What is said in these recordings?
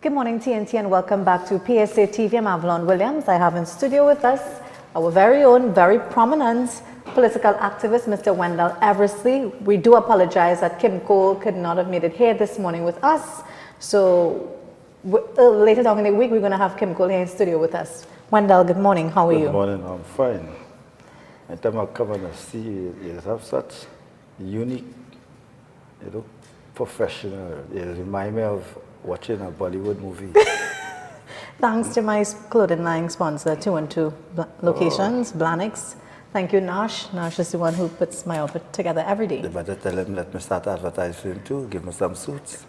Good morning, TNT, and welcome back to PSA TV. I'm Avalon Williams. I have in studio with us our very own, very prominent political activist, Mr. Wendell Eversly. We do apologize that Kim Cole could not have made it here this morning with us. So later down in the week, we're going to have Kim Cole here in studio with us. Wendell, good morning. How are you? Good morning. I'm fine. Anytime I come and see you have such unique, professional. It reminds me of watching a Bollywood movie. Thanks to my clothing line sponsor, 212 Locations, Blanix. Thank you, Nash. Nash is the one who puts my outfit together every day. You better tell him, let me start advertising too. Give me some suits.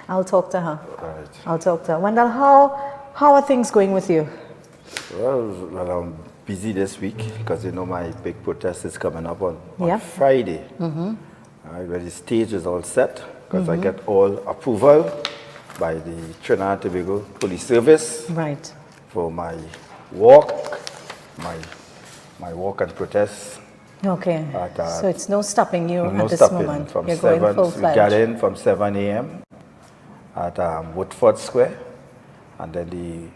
I'll talk to her. All right. I'll talk to her. Wendell, how are things going with you? Well, I'm busy this week because my big protest is coming up on Friday. Mm-hmm. All right, where the stage is all set because I get all approval by the Trinidad and Tobago Police Service for my walk, my walk and protest. Okay, so it's no stopping you at this moment. From You're 7, going full-fledged. we got in from 7 a.m. at Woodford Square, and then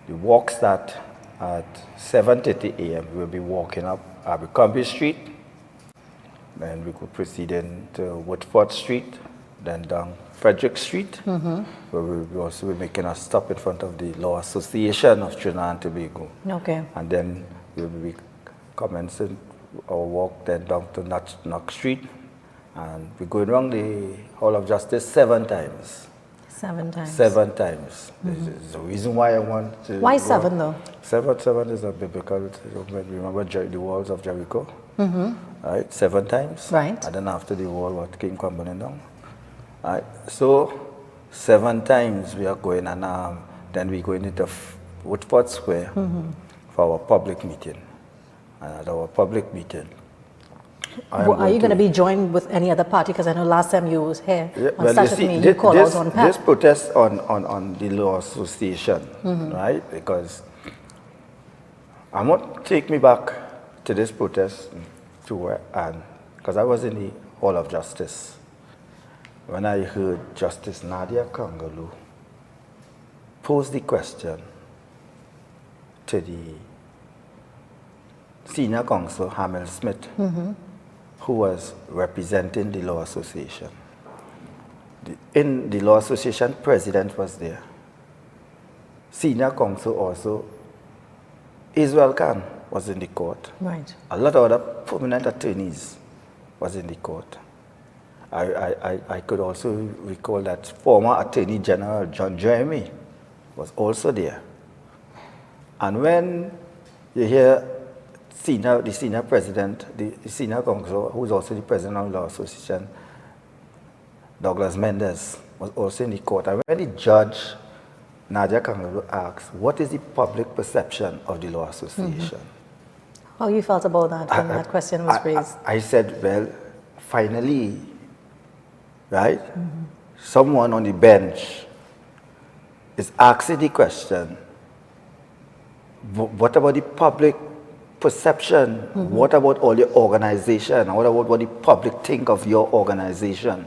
the walk start at 7:30 a.m. We'll be walking up Abercrombie Street, then we could proceed into Woodford Street, then down Frederick Street, where we'll also be making a stop in front of the Law Association of Trinidad and Tobago. Okay. And then we'll be commencing our walk then down to Knox Street, and we're going around the Hall of Justice 7 times. 7 times. 7 times. There's a reason why I want to. Why 7 though? 7 is a biblical. Remember the walls of Jericho? Right, 7 times. Right. And then after the wall, what came crumbling down. Right. So 7 times we are going, and then we're going into Woodford Square for our public meeting. And at our public meeting, are you going to be joined with any other party? Because I know last time you was here on Saturday, you called out on PEP. This protest on the Law Association, right? Because I want to take me back to this protest because I was in the Hall of Justice when I heard Justice Nadia Kangaloo pose the question to the senior counsel, Hamel Smith, who was representing the Law Association. In the Law Association, president was there. Senior counsel also, Israel Khan was in the court. Right. A lot of other prominent attorneys was in the court. I could also recall that former Attorney General John Jeremy was also there. And when you hear the senior president, the senior counsel, who is also the president of the Law Association, Douglas Mendes, was also in the court. And when the judge, Nadia Kangaloo, asked, what is the public perception of the Law Association? How you felt about that when that question was raised? I said, well, finally, right, someone on the bench is asking the question, what about the public perception? What about all your organization? What about what the public think of your organization?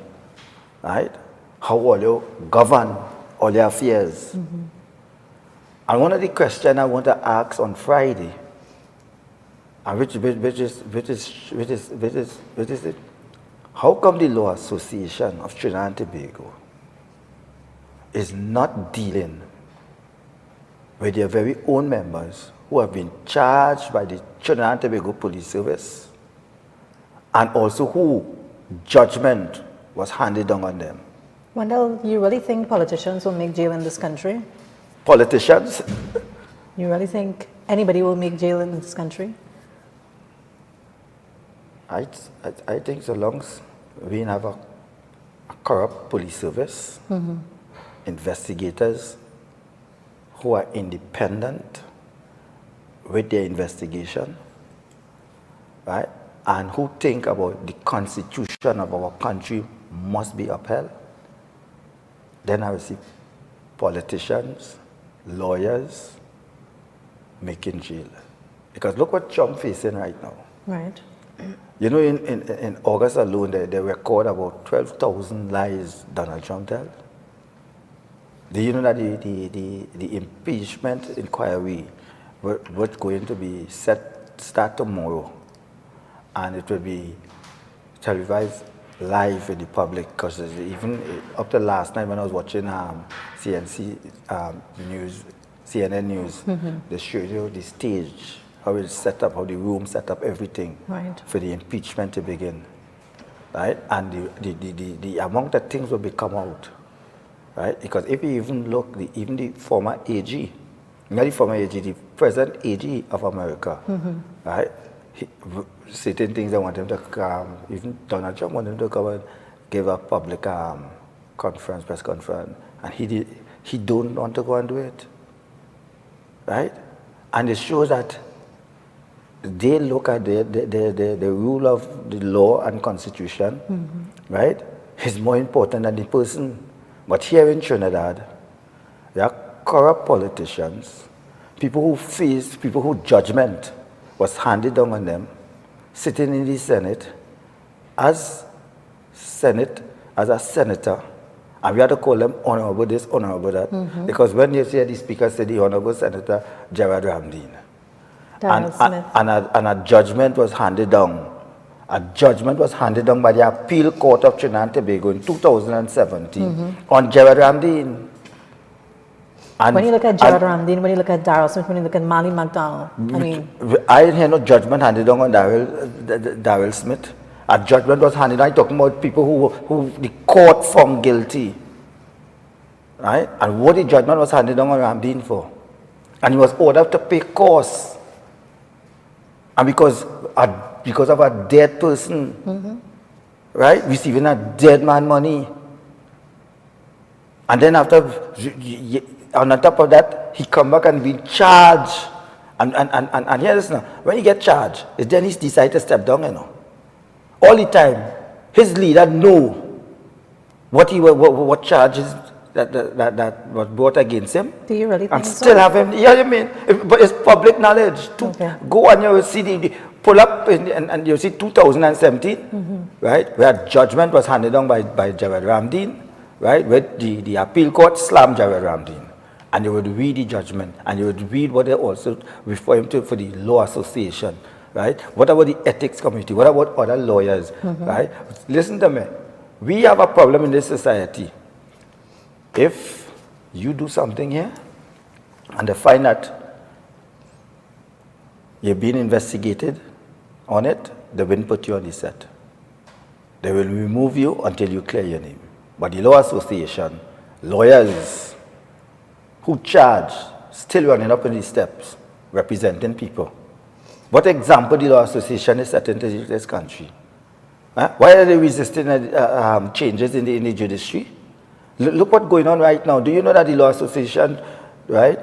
Right? How will you govern all your affairs? And one of the questions I want to ask on Friday, and which is it? How come the Law Association of Trinidad and Tobago is not dealing with their very own members who have been charged by the Trinidad and Tobago Police Service, and also who judgment was handed down on them? Wendell, you really think politicians will make jail in this country? Politicians? You really think anybody will make jail in this country? I think so long as we have a corrupt police service, investigators who are independent with their investigation, right, and who think about the constitution of our country must be upheld, then I will see politicians, lawyers making jail. Because look what Trump facing right now. Right. You know, in August alone, they record about 12,000 lies Donald Trump tells. Do you know that the impeachment inquiry was going to be start tomorrow, and it will be televised live in the public? Because even up to last night when I was watching CNN News, they showed you the stage, how it's set up, how the room set up, everything for the impeachment to begin, right? And the amount of things will be come out. Right? Because if you even look, even the former AG, not the former AG, the present AG of America, right? Certain things they want him to come, even Donald Trump wanted him to come and give a public press conference, and he don't want to go and do it, right? And it shows that they look at the rule of the law and constitution, right? Is more important than the person. But here in Trinidad, there are corrupt politicians, people who judgment was handed down on them, sitting in the Senate as a senator, and we have to call them honorable this, honorable that, because when you see the speaker say the honorable Senator Gerard Ramdeen, and a judgment was handed down. A judgment was handed down by the Appeal Court of Trinidad and Tobago in 2017 on Gerard Ramdeen. And when you look at Gerard Ramdeen, when you look at Daryl Smith, when you look at Mali McDonald, I didn't hear no judgment handed down on Daryl Smith. A judgment was handed down talking about people who the court found guilty, right? And what the judgment was handed down on Ramdeen for, and he was ordered to pay costs, and because of a dead person, right, receiving a dead man money. And then after, on top of that, he come back and be charged. And here listen, when he get charged, it's then he decide to step down, All the time, his leader know what charges that was brought against him. Do you really think and still have him, but it's public knowledge. Go and you see pull up and you see 2017, right, where judgment was handed down by Gerard Ramdeen, right, where the appeal court slammed Gerard Ramdeen. And you would read the judgment, and you would read what they also refer him to for the law association, right? What about the ethics committee? What about other lawyers, right? Listen to me. We have a problem in this society. If you do something here, and they find that you're being investigated on it, they will put you on the set. They will remove you until you clear your name. But the law association, lawyers who charge, still running up in the steps, representing people. What example the law association is setting to this country? Why are they resisting changes in the judiciary? Look what's going on right now. Do you know that the law association, right,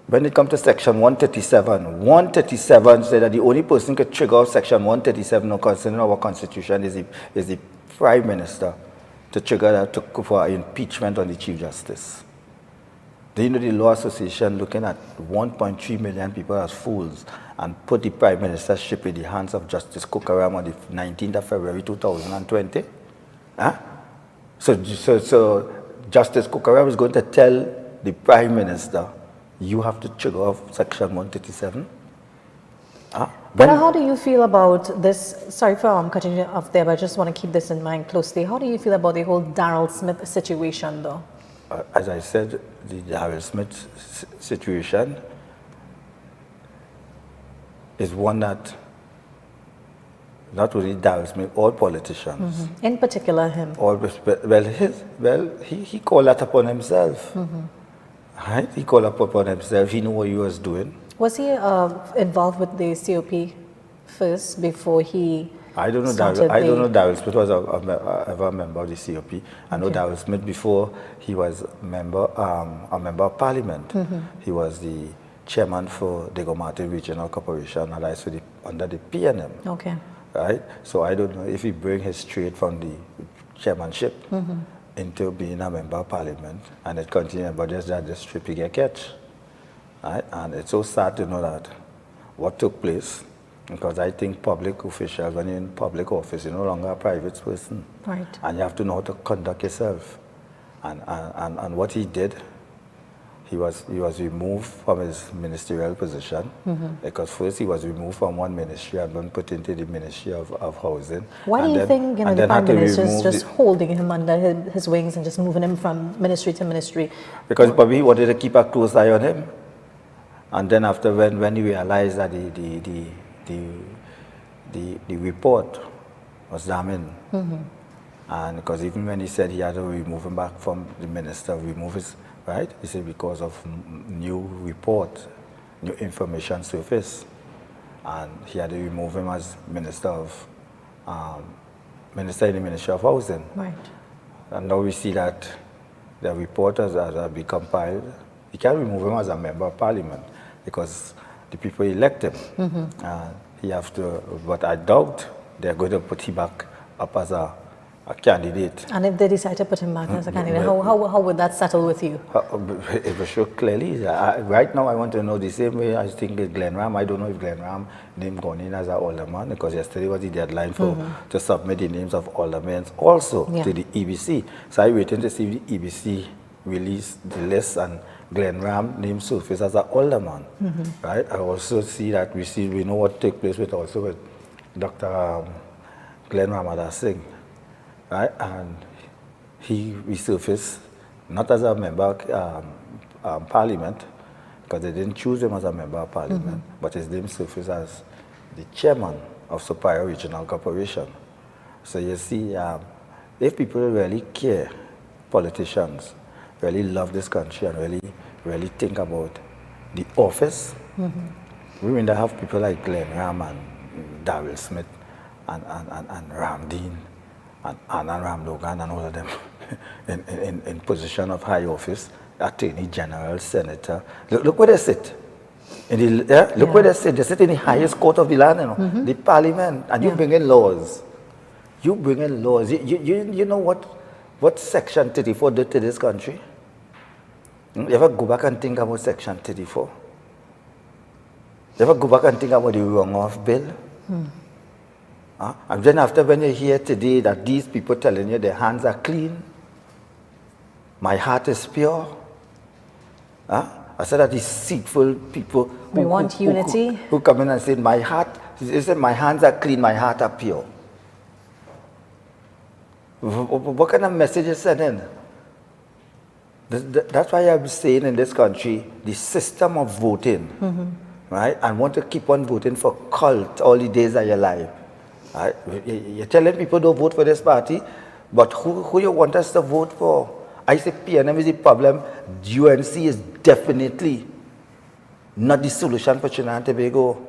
when it comes to section 137 said that the only person could trigger off section 137 concerning our constitution is the prime minister to trigger that for impeachment on the chief justice. Do you know the law association looking at 1.3 million people as fools and put the prime ministership in the hands of Justice Kukaram on the 19th of February 2020? So Justice Kukaram is going to tell the prime minister, you have to trigger off section 137? How do you feel about this? Sorry for cutting you off there, but I just want to keep this in mind closely. How do you feel about the whole Daryl Smith situation, though? As I said, the Daryl Smith situation is one that not only Daryl Smith, all politicians. In particular, him. He called that upon himself. Right? He called upon himself. He knew what he was doing. Was he involved with the COP first before he? I don't know. Daryl Smith was ever a member of the COP. I know Daryl Smith before he was a member of Parliament. He was the chairman for Diego Martin Regional Corporation, and under the PNM. Okay. Right. So I don't know if he bring his trade from the chairmanship into being a member of Parliament, and it continued, but just that this trip he get catch. Right? And it's so sad to know that what took place, because I think public officials, when you're in public office, you're no longer a private person. Right. And you have to know how to conduct yourself. And what he did, he was removed from his ministerial position, because first he was removed from one ministry and then put into the Ministry of Housing. Why do you think the Prime Minister is just holding him under his wings and just moving him from ministry to ministry? Because probably he wanted to keep a close eye on him. And then after, when he realized that the report was damning, and because even when he said he had to remove him back from the minister, remove his, right? He said because of new report, new information surface, and he had to remove him as minister in the Ministry of Housing. Right. And now we see that the report has been compiled. You can't remove him as a member of parliament because the people elect him. He have to, but I doubt they're going to put him back up as a candidate. And if they decide to put him back as a candidate, how would that settle with you? It was sure clearly. Right now I want to know the same way I think with Glen Ram. I don't know if Glen Ram named gone in as an alderman, because yesterday was the deadline to submit the names of aldermen also to the EBC. So I'm waiting to see if the EBC release the list and Glen Ram named surface as an alderman. Right? I also see that we know what took place with Dr. Glen Ramada Singh. Right? And he resurfaced not as a member of parliament, because they didn't choose him as a member of parliament, but his name surfaced as the chairman of Superior Regional Corporation. So you see, if people really care, politicians really love this country and really think about the office, we mean to have people like Glen Ram and Daryl Smith and Ramdeen and Anna Ramlogan and all of them in position of high office, Attorney General, Senator. Look where they sit. Look where they sit. They sit in the highest court of the land, you know, the parliament, and you bring in laws. You bring in laws. You know what Section 34 did to this country? You ever go back and think about Section 34? You ever go back and think about the wrong-off bill? And then after, when you hear today that these people telling you their hands are clean, my heart is pure. I said that these deceitful people who come in and say, my heart, they said, my hands are clean, my heart are pure. What kind of message is sending? That's why I'm saying in this country, the system of voting, right? And want to keep on voting for cult all the days of your life. Right? You're telling people don't vote for this party, but who you want us to vote for? I say PNM is the problem. UNC is definitely not the solution for Trinidad and Tobago.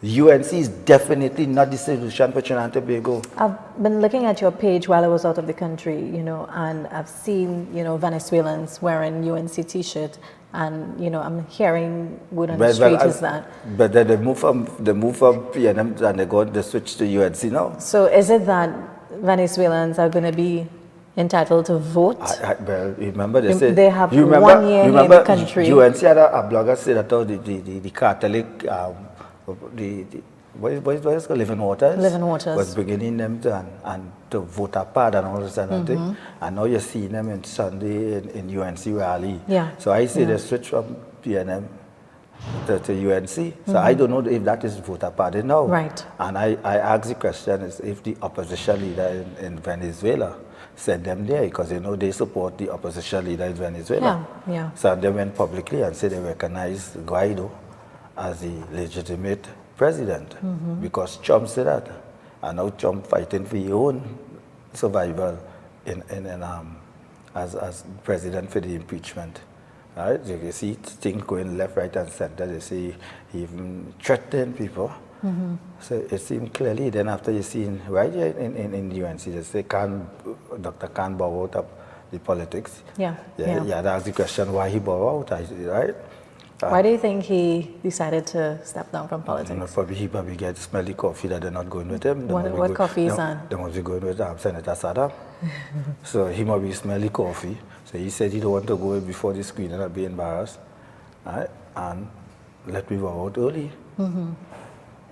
UNC is definitely not the solution for Trinidad and Tobago. I've been looking at your page while I was out of the country, and I've seen, Venezuelans wearing UNC t-shirt, and, I'm hearing word on the street is that. But then they move from PNM and they switch to UNC now. So is it that Venezuelans are going to be entitled to vote? Well, remember they have 1 year in the country. UNC had a blogger say that the Catholic, what is it called? Living Waters was beginning them to vote apart and all this kind of thing. And now you're seeing them in Sunday in UNC rally. So I say they switch from PNM to UNC. So I don't know if that is voter party now. Right. And I ask the question is if the opposition leader in Venezuela sent them there, because they support the opposition leader in Venezuela. So they went publicly and said they recognize Guaido as the legitimate president, because Trump said that, and now Trump fighting for his own survival as president for the impeachment. Right? You see things going left, right, and center. They say he even threatened people. So it seemed clearly. Then after you see right here in UNC, they say Dr. Khan bow out of the politics. That asked the question why he bow out, right? Why do you think he decided to step down from politics? Probably he gets smelly coffee that they're not going with him. What coffee is that? They must be going with Senator Saddam. So he must be smelly coffee. So he said he don't want to go before the screen and not be embarrassed. Right? And let me go out early.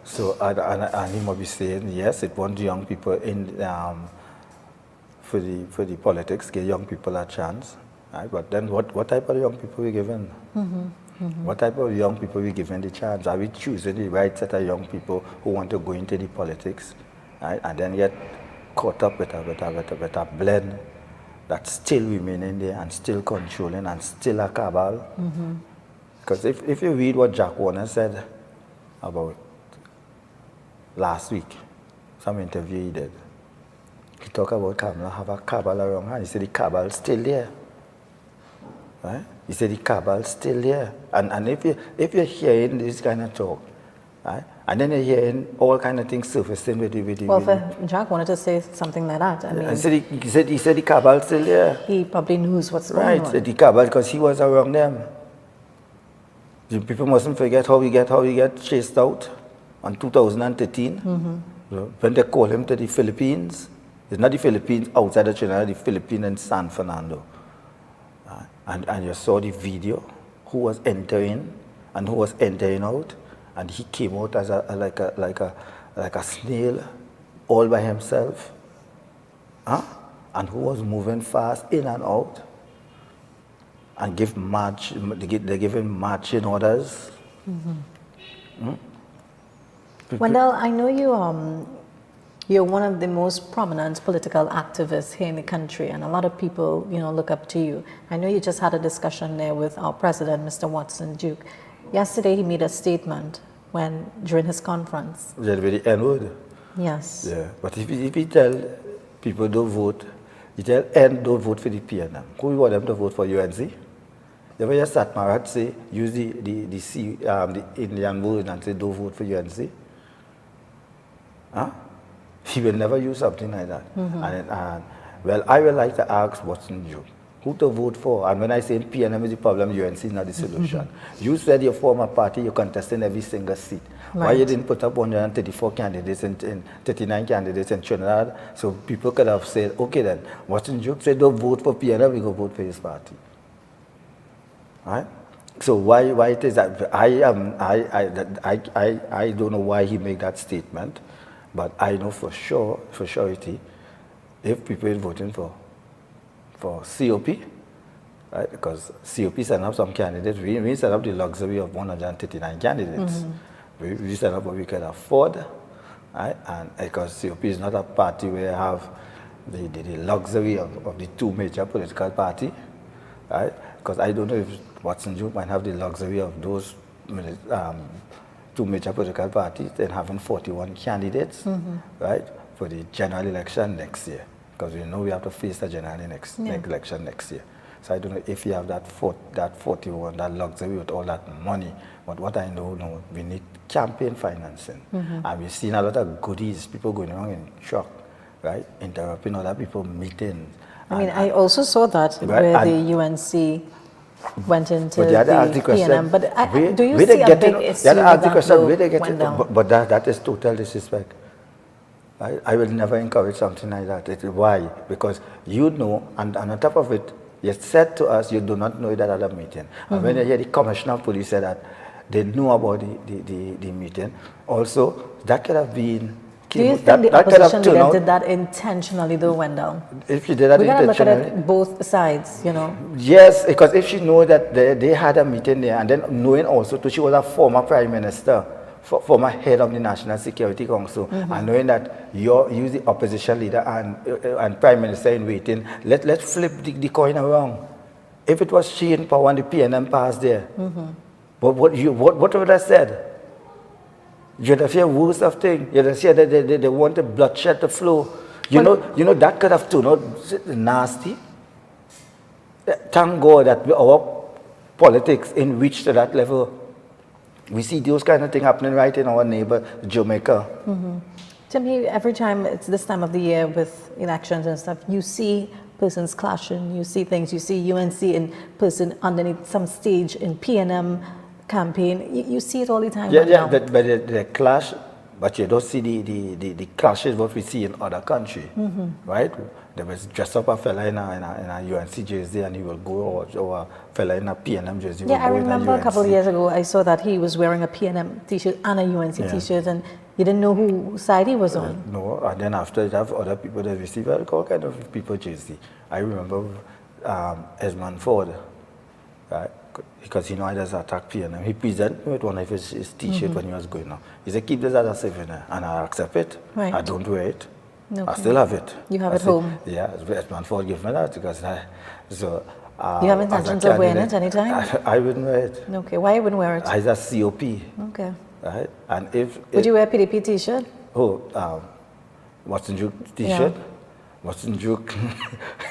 So and he must be saying, yes, it wants young people in for the politics, give young people a chance. Right? But then what type of young people we given? What type of young people we given the chance? Are we choosing the right set of young people who want to go into the politics, right? And then get caught up with a blend that's still remaining there and still controlling and still a cabal? Because if you read what Jack Warner said about last week, some interview he did, he talked about Kamala have a cabal around her. He said the cabal still there. Right? He said the cabal still there. And if you're hearing this kind of talk, right? And then you're hearing all kind of things surfacing with the Well, for Jack wanted to say something like that. I mean, he said the cabal still there. He probably knows what's going on. Right, the cabal, because he was around them. The people mustn't forget how he get chased out in 2013. When they call him to the Philippines. It's not the Philippines outside of China, the Philippines in San Fernando. And you saw the video, who was entering and who was entering out, and he came out as like a snail, all by himself, and who was moving fast in and out, and they give him marching orders. Wendell, I know you're one of the most prominent political activists here in the country, and a lot of people, look up to you. I know you just had a discussion there with our president, Mr. Watson Duke. Yesterday, he made a statement during his conference. Is that with the N-word? Yes. Yeah, but if you tell people don't vote, you tell N don't vote for the PNM, who you want them to vote for, UNC? You ever hear Sat Marat say, use the Indian word and say don't vote for UNC? Huh? He will never use something like that. Well, I would like to ask Watson Duke, who to vote for? And when I say PNM is the problem, UNC is not the solution. You said your former party, you're contesting every single seat. Right. Why you didn't put up 134 candidates and 39 candidates in Trinidad? So people could have said, okay then, Watson Duke said don't vote for PNM, we go vote for his party. Right? So why it is that I don't know why he made that statement. But I know for surety, if people are voting for COP, right? Because COP set up some candidates, we set up the luxury of 139 candidates. We set up what we can afford, right? And because COP is not a party where you have the luxury of the two major political parties, right? Because I don't know if Watson Duke might have the luxury of those two major political parties and having 41 candidates, right, for the general election next year. Because we know we have to face the general election next year. So I don't know if you have that 41, that luxury with all that money. But what I know, we need campaign financing. And we've seen a lot of goodies, people going around in truck, right, interrupting other people's meetings. I also saw that where the UNC went into the PNM, but do you see a big issue with that? But that is total disrespect. I will never encourage something like that. Why? Because and on top of it, you said to us you do not know that other meeting. And when you hear the commissioner of police say that they knew about the meeting, also that could have been. Do you think the opposition leader did that intentionally, though, Wendell? If she did that intentionally, we gotta look at it both sides, Yes, because if she knew that they had a meeting there, and then knowing also that she was a former prime minister, former head of the National Security Council, and knowing that you the opposition leader and prime minister in waiting, let's flip the coin around. If it was she in power and the PNM passed there, what would I said? You'd have heard worse of things. You'd have said that they wanted bloodshed to flow. You know that could have turned out nasty. Thank God that our politics in reached to that level. We see those kind of things happening right in our neighbor, Jamaica. To me, every time it's this time of the year with elections and stuff, you see persons clashing, you see things, you see UNC in person underneath some stage in PNM campaign. You see it all the time. But the clash, but you don't see the clashes what we see in other countries, right? There was dress up a fella in a UNC jersey and he will go, or a fella in a PNM jersey. Yeah, I remember a couple of years ago I saw that he was wearing a PNM t-shirt and a UNC t-shirt, and you didn't know whose side he was on. No, and then after you have other people that receive all kind of people jersey. I remember Esmond Ford, right? Because he know I does attack PNM. He present me with one of his T-shirt when he was going on. He said, keep this as a souvenir, and I accept it. Right. I don't wear it. Okay. I still have it. You have it home? Yeah, Esmond Ford gave me that because you have intentions of wearing it anytime? I wouldn't wear it. Okay, why you wouldn't wear it? I just COP. Okay. Right? And if would you wear a PDP T-shirt? Oh, Watson Duke T-shirt? Yeah. Watson Duke,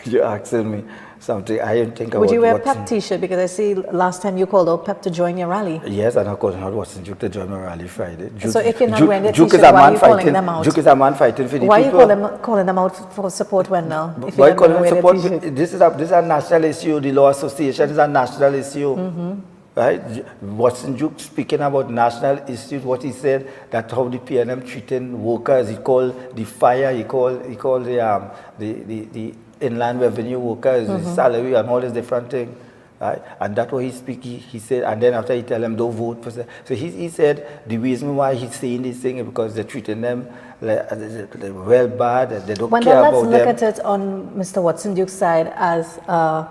you're asking me something. I didn't think about. Would you wear a PEP T-shirt? Because I see last time you called out PEP to join your rally. Yes, and I called out Watson Duke to join my rally Friday. So if you're not wearing the T-shirt, why are you calling them out? Duke is a man fighting for the why people. Why are you calling them out for support Wendell? If why calling them support? This is a national issue. The Law Association is a national issue. Right? Watson Duke speaking about national issues, what he said, that how the PNM treating workers, he called the fire, he called the inland revenue workers, the salary and all these different things. Right? And that's what he speak. He said, and then after he tell them don't vote for. So he said the reason why he's saying this thing is because they're treating them well bad, they don't care about them. Let's look at it on Mr. Watson Duke's side as a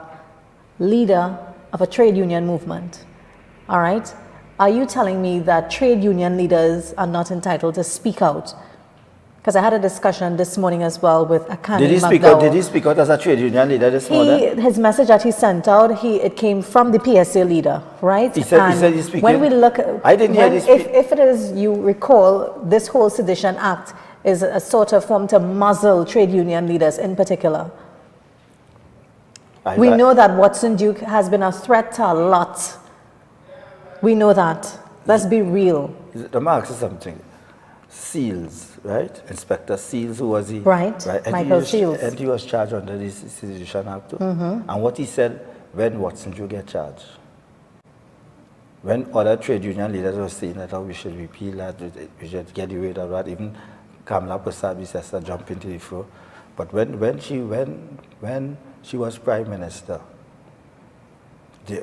leader of a trade union movement. All right? Are you telling me that trade union leaders are not entitled to speak out? Because I had a discussion this morning as well with Akani Did he speak out as a trade union leader this morning? His message that he sent out, it came from the PSA leader, right? He said he's speaking. When we look, I didn't hear this. If it is, you recall, this whole Sedition Act is a sort of form to muzzle trade union leaders in particular. We know that Watson Duke has been a threat to a lot. We know that. Let's be real. The marks is something. Seals, right? Inspector Seals, who was he? Right. Michael Seals. And he was charged under this Sedition Act. And what he said, when Watson Duke get charged? When other trade union leaders were saying that we should repeal that, we should get rid of that, even Kamala Prasad says to jump into the floor. But when she was Prime Minister,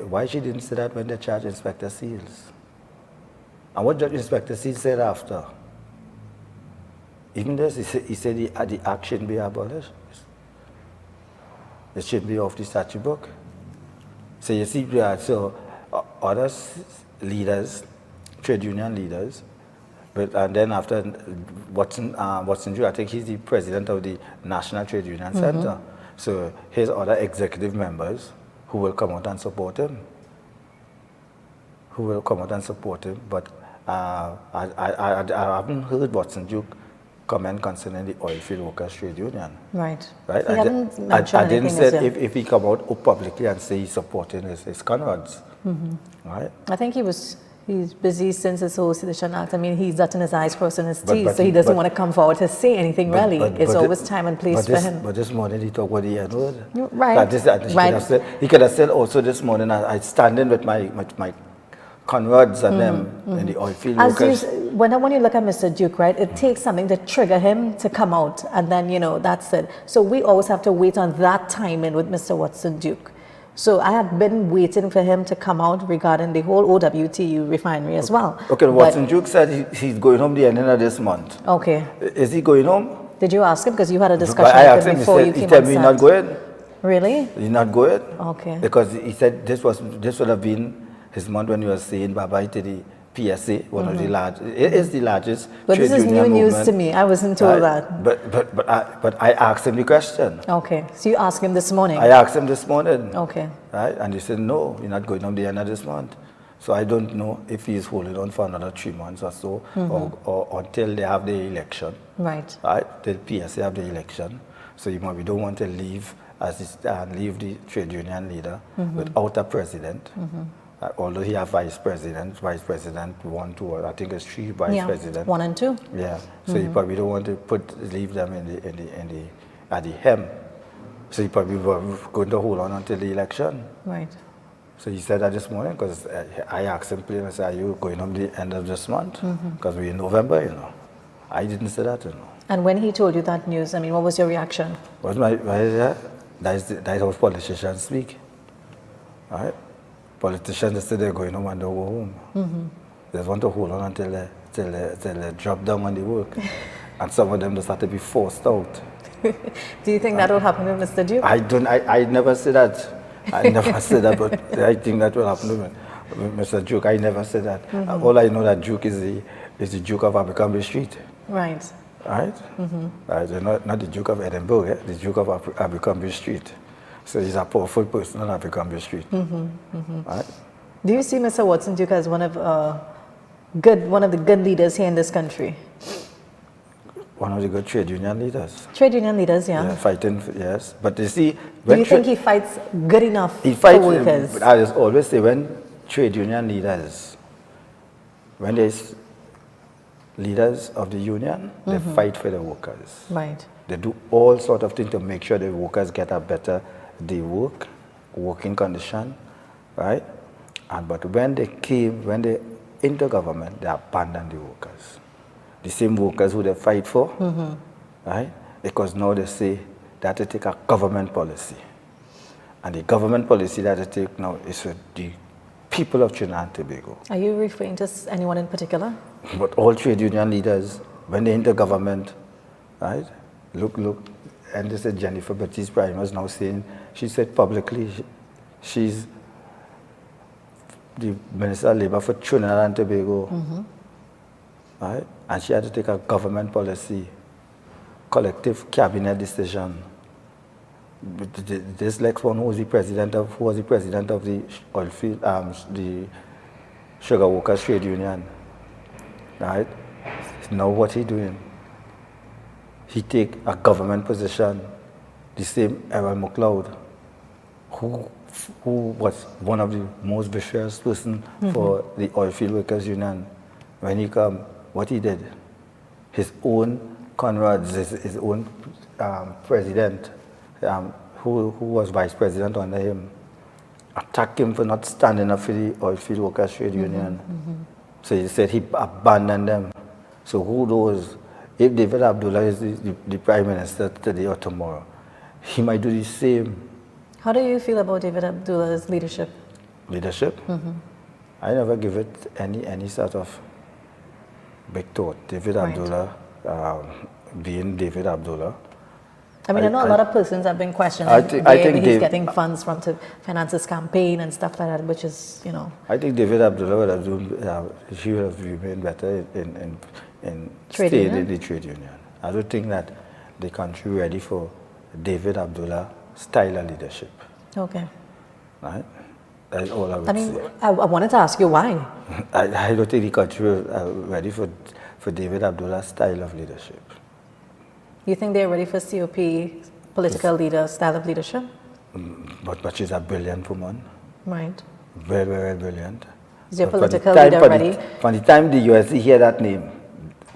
why she didn't say that when they charged Inspector Seals? And what Judge Inspector Seals said after? Even this, he said the act shouldn't be abolished. It should be off the statute book. So you see, so other leaders, trade union leaders, and then after Watson Duke, I think he's the president of the National Trade Union Center. So his other executive members who will come out and support him. But I haven't heard Watson Duke comment concerning the oil field workers trade union. Right. I didn't say if he come out publicly and say he's supporting his comrades. Right. I think he's busy since this whole Sedition Act. I mean, he's dotting his I's, crossing his T's, so he doesn't want to come forward to say anything really. It's always time and place for him. But this morning he talked about the N-word. Right. He could have said also this morning, I standing with my comrades and them in the oil field workers. When you look at Mr. Duke, right, it takes something to trigger him to come out, and then, that's it. So we always have to wait on that timing with Mr. Watson Duke. So I have been waiting for him to come out regarding the whole OWTU refinery as well. Okay, Watson Duke said he's going home the end of this month. Okay. Is he going home? Did you ask him? Because you had a discussion with him before you came on set. He told me he's not going. Really? He's not going. Okay. Because he said this would have been his month when he was saying bye-bye to the PSA, one of the largest, it is the largest trade union movement. But this is new news to me. I wasn't told that. But I asked him the question. Okay. So you asked him this morning? I asked him this morning. Okay. Right? And he said, no, you're not going on the end of this month. So I don't know if he's holding on for another 3 months or so, or until they have the election. Right. Right? Till PSA have the election. So we don't want to leave the trade union leader without a president. Although he has vice president 1, 2, I think it's 3 vice presidents. 1 and 2. Yeah. So you probably don't want to leave them at the hem. So you probably were going to hold on until the election. Right. So he said that this morning because I asked him plain, I said, are you going on the end of this month? Because we're in November, I didn't say that, And when he told you that news, I mean, what was your reaction? That is how politicians speak. All right? Politicians say they're going home and they'll go home. They just want to hold on until they drop down on the work. And some of them just have to be forced out. Do you think that will happen with Mr. Duke? I never said that. I never said that, but I think that will happen with Mr. Duke. I never said that. All I know that Duke is the Duke of Abercrombie Street. Right. Right? Not the Duke of Edinburgh, the Duke of Abercrombie Street. So he's a powerful person on Abercrombie Street. Right? Do you see Mr. Watson Duke as one of the good leaders here in this country? One of the good trade union leaders. Trade union leaders, yeah. Fighting, yes. But you see, do you think he fights good enough he fights, for workers? I just always say when trade union leaders, when there's leaders of the union, they fight for the workers. Right. They do all sorts of things to make sure the workers get a better day working condition, right? But when they into government, they abandoned the workers. The same workers who they fight for, right? Because now they say that they take a government policy. And the government policy that they take now is for the people of Trinidad and Tobago. Are you referring to anyone in particular? But all trade union leaders, when they enter government, right? Look, and they said Jennifer Baptiste Prime was now saying, she said publicly, she's the Minister of Labour for Trinidad and Tobago, right? And she had to take a government policy, collective cabinet decision. This next one who was the president of the oil field, the sugar workers trade union, right? Now what he doing? He take a government position. The same Errol McLeod, who was one of the most vicious person for the oil field workers union. When he come, what he did? His own comrades, his own president, who was vice president under him, attacked him for not standing up for the oil field workers trade union. So he said he abandoned them. So who knows, if David Abdullah is the prime minister today or tomorrow, he might do the same. How do you feel about David Abdullah's leadership? Leadership? I never give it any sort of big thought. David Abdullah, being David Abdullah. I mean, I know a lot of persons have been questioning where he's getting funds from to finance his campaign and stuff like that, which is, you know. I think David Abdullah would have he would have remained better in staying in the trade union. I don't think that the country ready for David Abdullah style of leadership. Okay. Right? That's all I would say. I wanted to ask you why. I don't think the country is ready for David Abdullah's style of leadership. You think they're ready for COP, political leader style of leadership? But she's a brilliant woman. Right. Very, very brilliant. Is your political leader ready? From the time the USC hear that name,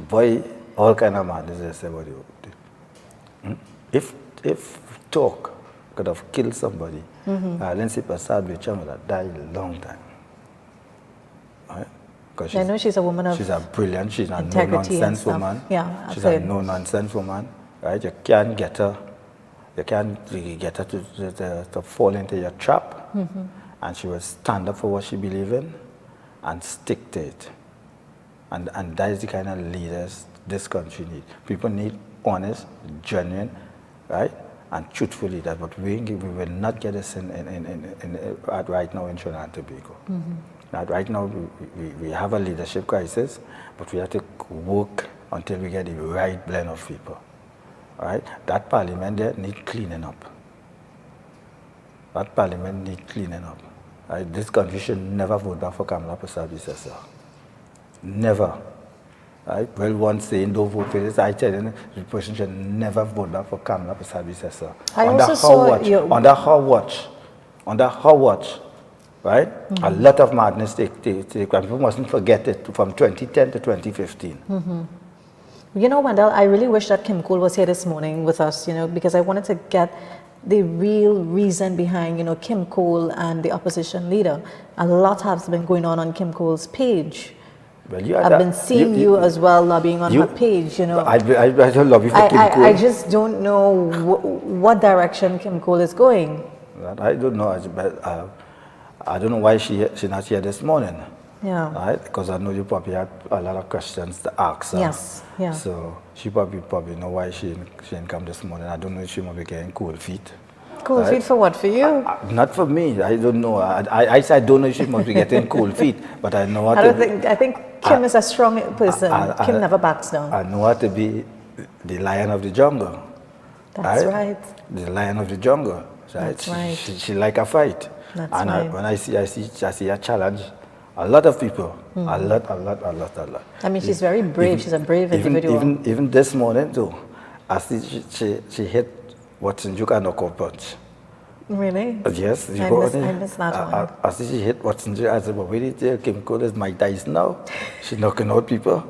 boy, all kind of madness they say what you. If talk could have killed somebody, Lindsay Prasad Bicham would have died a long time. Right? I know she's a woman of she's a brilliant, she's a no-nonsense woman. Yeah, she's a no-nonsense woman. Right? You can't get her to fall into your trap. And she will stand up for what she believes in and stick to it. And that is the kind of leaders this country needs. People need honest, genuine, right, and truthful leaders. But we will not get this right now in Trinidad and Tobago. Right now we have a leadership crisis, but we have to work until we get the right blend of people. Right? That parliament there needs cleaning up. That parliament needs cleaning up. Right? This country should never vote back for Kamala Prasad-Bissessar. Never. Right? Well, one saying don't vote for this, I tell you, the person should never vote back for Kamala Prasad-Bissessar. Under her watch, right? A lot of madness take people mustn't forget it from 2010 to 2015. You know, Wendell, I really wish that Kim Cole was here this morning with us, you know, because I wanted to get the real reason behind, you know, Kim Cole and the opposition leader. A lot has been going on Kim Cole's page. Well, I've been seeing you as well lobbying on her page, you know. I don't lobby for Kim Cole. I just don't know what direction Kim Cole is going. I don't know. I don't know why she's not here this morning. Yeah. Right? Because I know you probably had a lot of questions to ask her. Yes. Yeah. So she probably know why she didn't come this morning. I don't know if she might be getting cold feet. Cold feet for what? For you? Not for me. I don't know. I don't know if she must be getting cold feet, but I know how to I think Kim is a strong person. Kim never backs down. I know how to be the lion of the jungle. That's right. The lion of the jungle. Right? That's right. She like a fight. That's and right. When I see a challenge, a lot of people, a lot. I mean, she's very brave. She's a brave individual. Even this morning too, I see she hit Watson Duke and knockout punch. Really? Yes. I missed that one. I see she hit Watson Duke. I said, well, where did you Kim Cole is Mike Tyson now? She's knocking out people.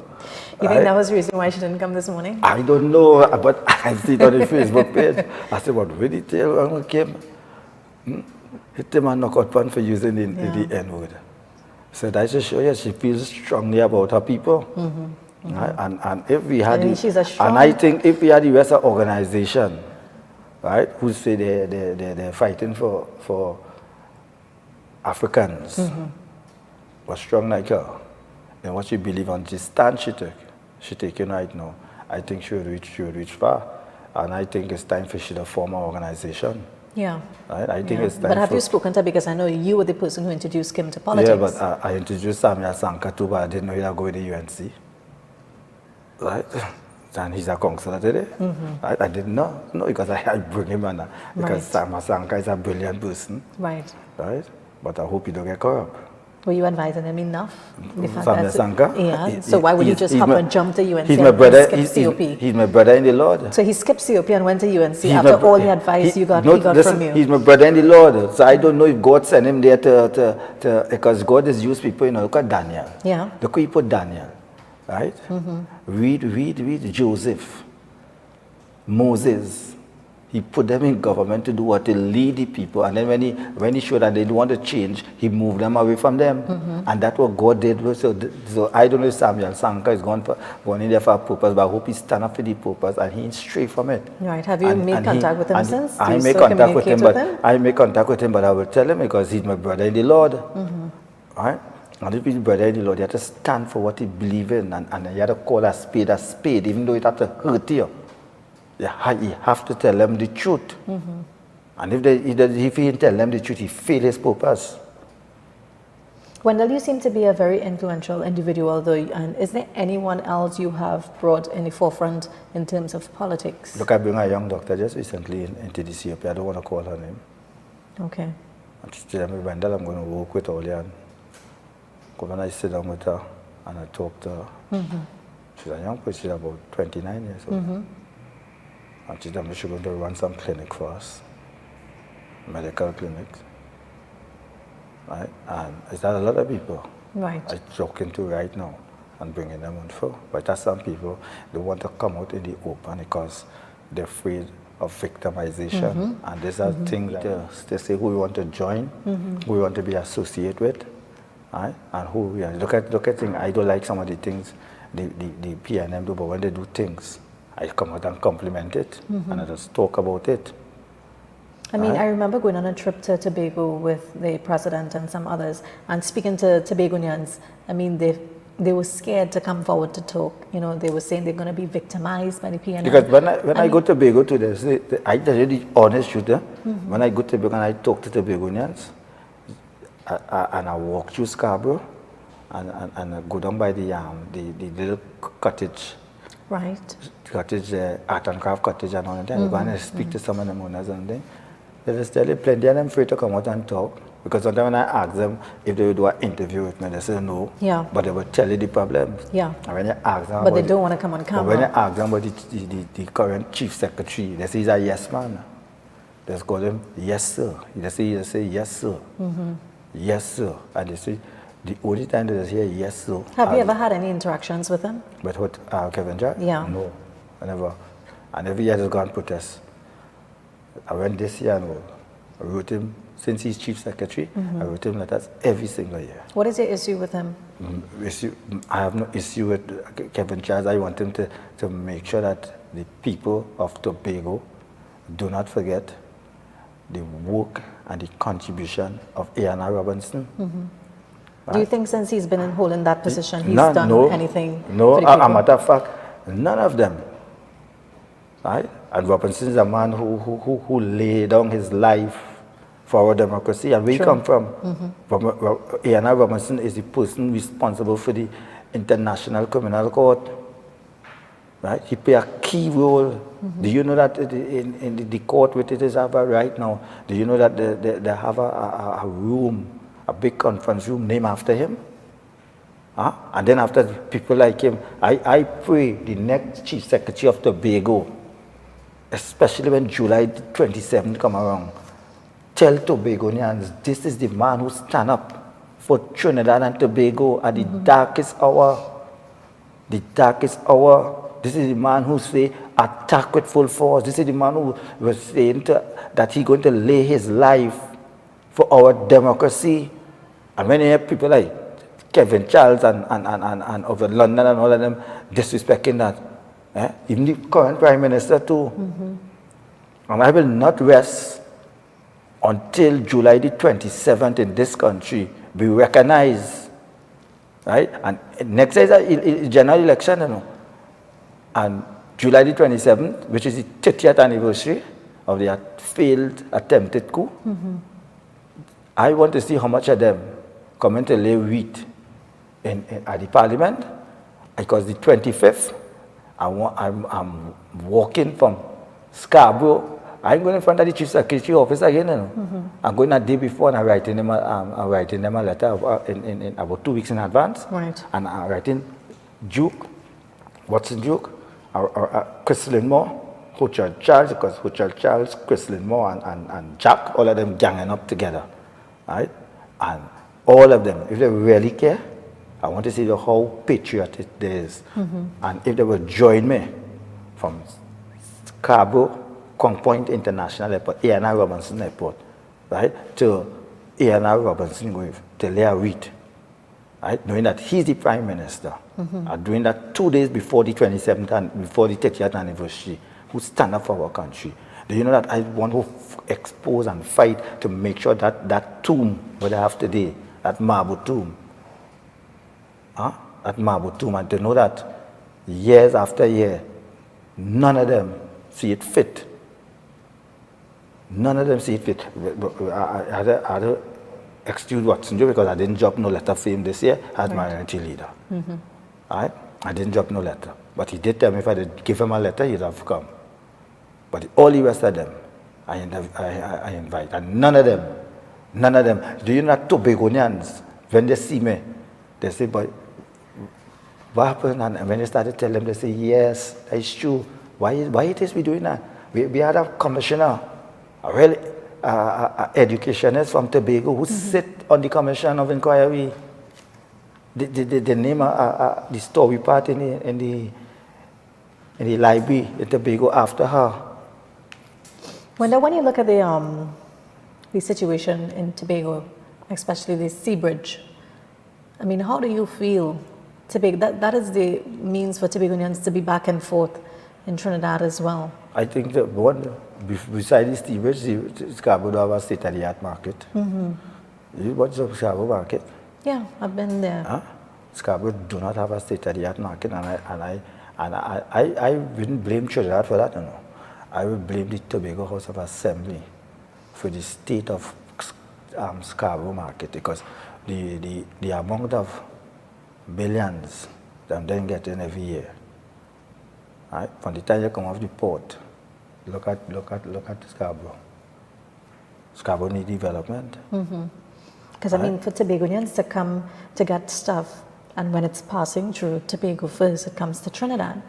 You think that was the reason why she didn't come this morning? I don't know, but I see it on the Facebook page. I said, what did he tell Kim? Hit him and knockout punch for using the N-word. So that just shows you she feels strongly about her people. Right? And if we had, I think if we had the rest of the organization, right, who say they're fighting for Africans, was strong like her, and what she believe on this stand she taking right now, I think she will reach far, and I think it's time for she to form an organization. Yeah. Right? I think it's time. But have you spoken to her, because I know you were the person who introduced Kim to politics? Yeah, but I introduced Samuel Sanka too, but I didn't know he'd go with the UNC. Right? And he's a counselor today. I didn't know. No, because I bring him on because Samuel Sanka is a brilliant person. Right. Right? But I hope he don't get corrupt. Were you advising him enough? Samuel Sanka? Yeah. So why would you just hop and jump to UNC he's my brother, and skip COP? He's my brother in the Lord. So he skipped COP and went to UNC after all the advice he got from you? He's my brother in the Lord. So I don't know if God sent him there because God has used people, look at Daniel. Yeah. Look where he put Daniel. Right? Read Joseph, Moses. He put them in government to do what? To lead the people. And then when he showed that they didn't want to change, he moved them away from them. And that's what God did. So I don't know if Samuel Sanka is going in there for a purpose, but I hope he stand up for the purpose and he ain't straight from it. Right. Have you made contact with him since? I make contact with him, but I will tell him because he's my brother in the Lord. Right? And if he's brother in the Lord, you have to stand for what he believes in, and you have to call a spade, even though it has to hurt you. You have to tell them the truth. And if he didn't tell them the truth, he failed his purpose. Wendell, you seem to be a very influential individual, though. And is there anyone else you have brought in the forefront in terms of politics? Look, I bring a young doctor just recently into the COP. I don't want to call her name. Okay. And she told me, Wendell, I'm going to work with all you. When I sit down with her and I talk to her, she's a young person, she's about 29 years old. And she told me she's going to run some clinic for us, medical clinics. Right? And it's not a lot of people I'm talking to right now and bringing them on for. But there's some people, they want to come out in the open because they're afraid of victimization. And these are things that they say who we want to join, who we want to be associated with. Right? And who we are. Look at things. I don't like some of the things the PNM do, but when they do things, I come out and compliment it, and I just talk about it. I mean, I remember going on a trip to Tobago with the president and some others, and speaking to Tobagonians. I mean, they were scared to come forward to talk. They were saying they're going to be victimized by the PNM. Because when I go to Tobago to this, I tell you the honest truth. When I go to Tobago and I talk to Tobagonians, and I walk through Scarborough and I go down by the little cottage. Right. Cottage, art and craft cottage and all that. I go and I speak to some of them owners and they just tell you plenty of them afraid to come out and talk. Because sometimes when I ask them if they would do an interview with me, they say no. Yeah. But they will tell you the problems. Yeah. And when you ask them but they don't want to come on camera. But when you ask them about the current chief secretary, they say he's a yes man. They just call him yes sir. They say yes sir. Yes, sir. And they say, the only time they hear yes, sir. Have you ever had any interactions with him? With what, Kevin Jack? Yeah. No, I never. And every year he's gone protest. I went this year and I wrote him, since he's chief secretary, I wrote him letters every single year. What is your issue with him? I have no issue with Kevin Charles. I want him to make sure that the people of Tobago do not forget the work and the contribution of A.N.R. Robinson. Do you think since he's been holding that position, he's None, done no, anything no, for the people? a matter of fact, none of them. Right? And Robinson is a man who laid down his life for our democracy. And where he come from? A.N.R. Robinson is the person responsible for the International Criminal Court. Right? He play a key role. Do you know that in the court which it is over right now, do you know that they have a room, a big conference room named after him? Huh? And then after people like him, I pray the next Chief Secretary of Tobago, especially when July 27 come around, tell Tobagonians, this is the man who stand up for Trinidad and Tobago at the darkest hour. The darkest hour. This is the man who say, attack with full force. This is the man who was saying that he's going to lay his life for our democracy. And when you hear people like Kevin Charles and over London and all of them disrespecting that, even the current Prime Minister too. And I will not rest until July the 27th in this country be recognized. Right? And next year is a general election, you know. And July the 27th, which is the 30th anniversary of the failed attempted coup, I want to see how much of them come in to lay wheat at the parliament, because the 25th, I'm walking from Scarborough. I'm going in front of the Chief Secretary office again, you know. I'm going a day before and I'm writing them a letter in about 2 weeks in advance. Right. And I'm writing Duke, Watson Duke, Crystalline Moore, Hochar Charles, because Hochar Charles, Crystalline Moore and Jack, all of them ganging up together. Right? And all of them, if they really care, I want to see how patriotic they is. And if they will join me from Scarborough, Kong Point International Airport, A.N.R. Robinson Airport, right, to A.N.R. Robinson Grave, to lay a wreath, right, knowing that he's the Prime Minister, doing that 2 days before the 27th and before the 30th anniversary, who stand up for our country. Do you know that I want to expose and fight to make sure that that tomb, what they have today, that marble tomb, that marble tomb, and to know that years after year, none of them see it fit. None of them see it fit. I had to excuse Watson Joe because I didn't drop no letter for him this year as minority leader. Right? I didn't drop no letter. But he did tell me if I did give him a letter, he'd have come. But all the rest of them, I invite. And none of them. Do you know that Tobagonians, when they see me, they say, but what happened? And when they started telling them, they say, yes, that's true. Why it is we doing that? We had a commissioner, a real educationist from Tobago who sit on the commission of inquiry. They name the story part in the library in Tobago after her. When you look at the situation in Tobago, especially the Sea Bridge, I mean, how do you feel? Tobago, that is the means for Tobagonians to be back and forth in Trinidad as well. I think that one, besides the Sea Bridge, Scarborough have a state-of-the-art market. What's the Scarborough market? Yeah, I've been there. Scarborough do not have a state-of-the-art market, and I wouldn't blame Trinidad for that, you know. I would blame the Tobago House of Assembly for the state of Scarborough market, because the amount of billions that they're getting every year, right? From the time you come off the port, look at Scarborough. Scarborough need development. Because I mean, for Tobagonians to come to get stuff, and when it's passing through Tobago first, it comes to Trinidad.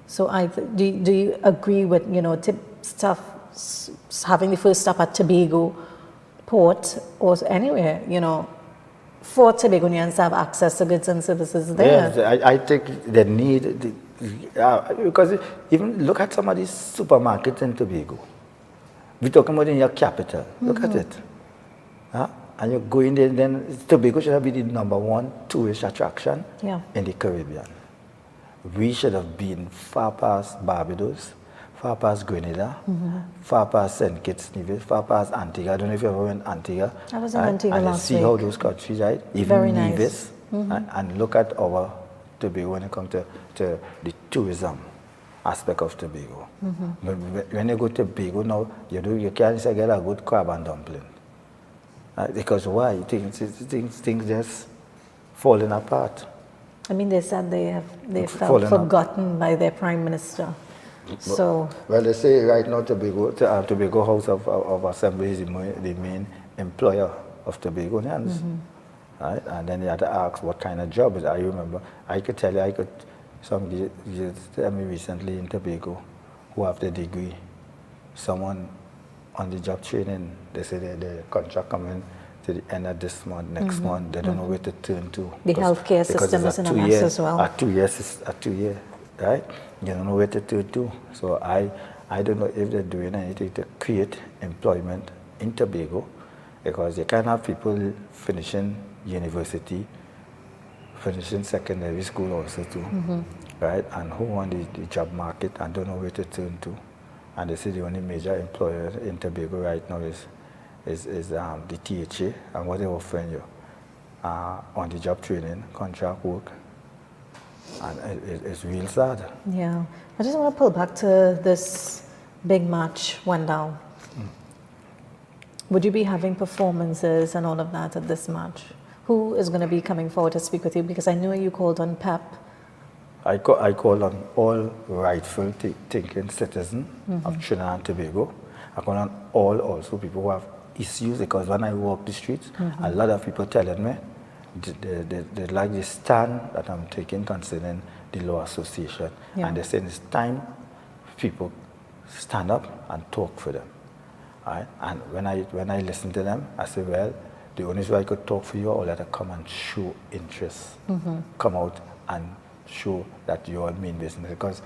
So do you agree with, you know, stuff having the first stop at Tobago port or anywhere, you know, for Tobagonians to have access to goods and services there? Yes, I think they need, because even look at some of these supermarkets in Tobago. We're talking about in your capital. Look at it. And you go in there, then Tobago should have been the #1 tourist attraction in the Caribbean. We should have been far past Barbados, far past Grenada, far past St. Kitts, Nevis, far past Antigua. I don't know if you ever went to Antigua. I was in Antigua and last see week. how those countries, right? Even Very nice. Nevis, and look at our Tobago when it comes to the tourism aspect of Tobago. When you go to Tobago now, you can't say get a good crab and dumpling. Because why? Things just falling apart. I mean, they said they felt forgotten by their prime minister. So, well, they say right now Tobago House of Assembly is the main employer of Tobagonians. Right? And then you had to ask what kind of job is it. I remember, I could tell you, somebody tell me recently in Tobago who have the degree, someone on the job training, they say the contract coming to the end of this month, next month, they don't know where to turn to. The healthcare system is in a mess as well. A 2 year, right? You don't know where to turn to. So I don't know if they're doing anything to create employment in Tobago, because you can't have people finishing university, finishing secondary school also too, right? And who on the job market and don't know where to turn to. And they say the only major employer in Tobago right now is the THA, and what they're offering you on the job training, contract work, and it's real sad. Yeah, I just want to pull back to this big match, Wendell. Would you be having performances and all of that at this match? Who is going to be coming forward to speak with you? Because I know you called on Pep. I call on all rightful thinking citizens of Trinidad and Tobago. I call on all also people who have issues, because when I walk the streets, a lot of people telling me they like the stand that I'm taking concerning the law association. Yeah. And they're saying it's time people stand up and talk for them. Right? And when I listen to them, I say, well, the only way I could talk for you, all that come and show interest. Come out and show that you all mean business. Because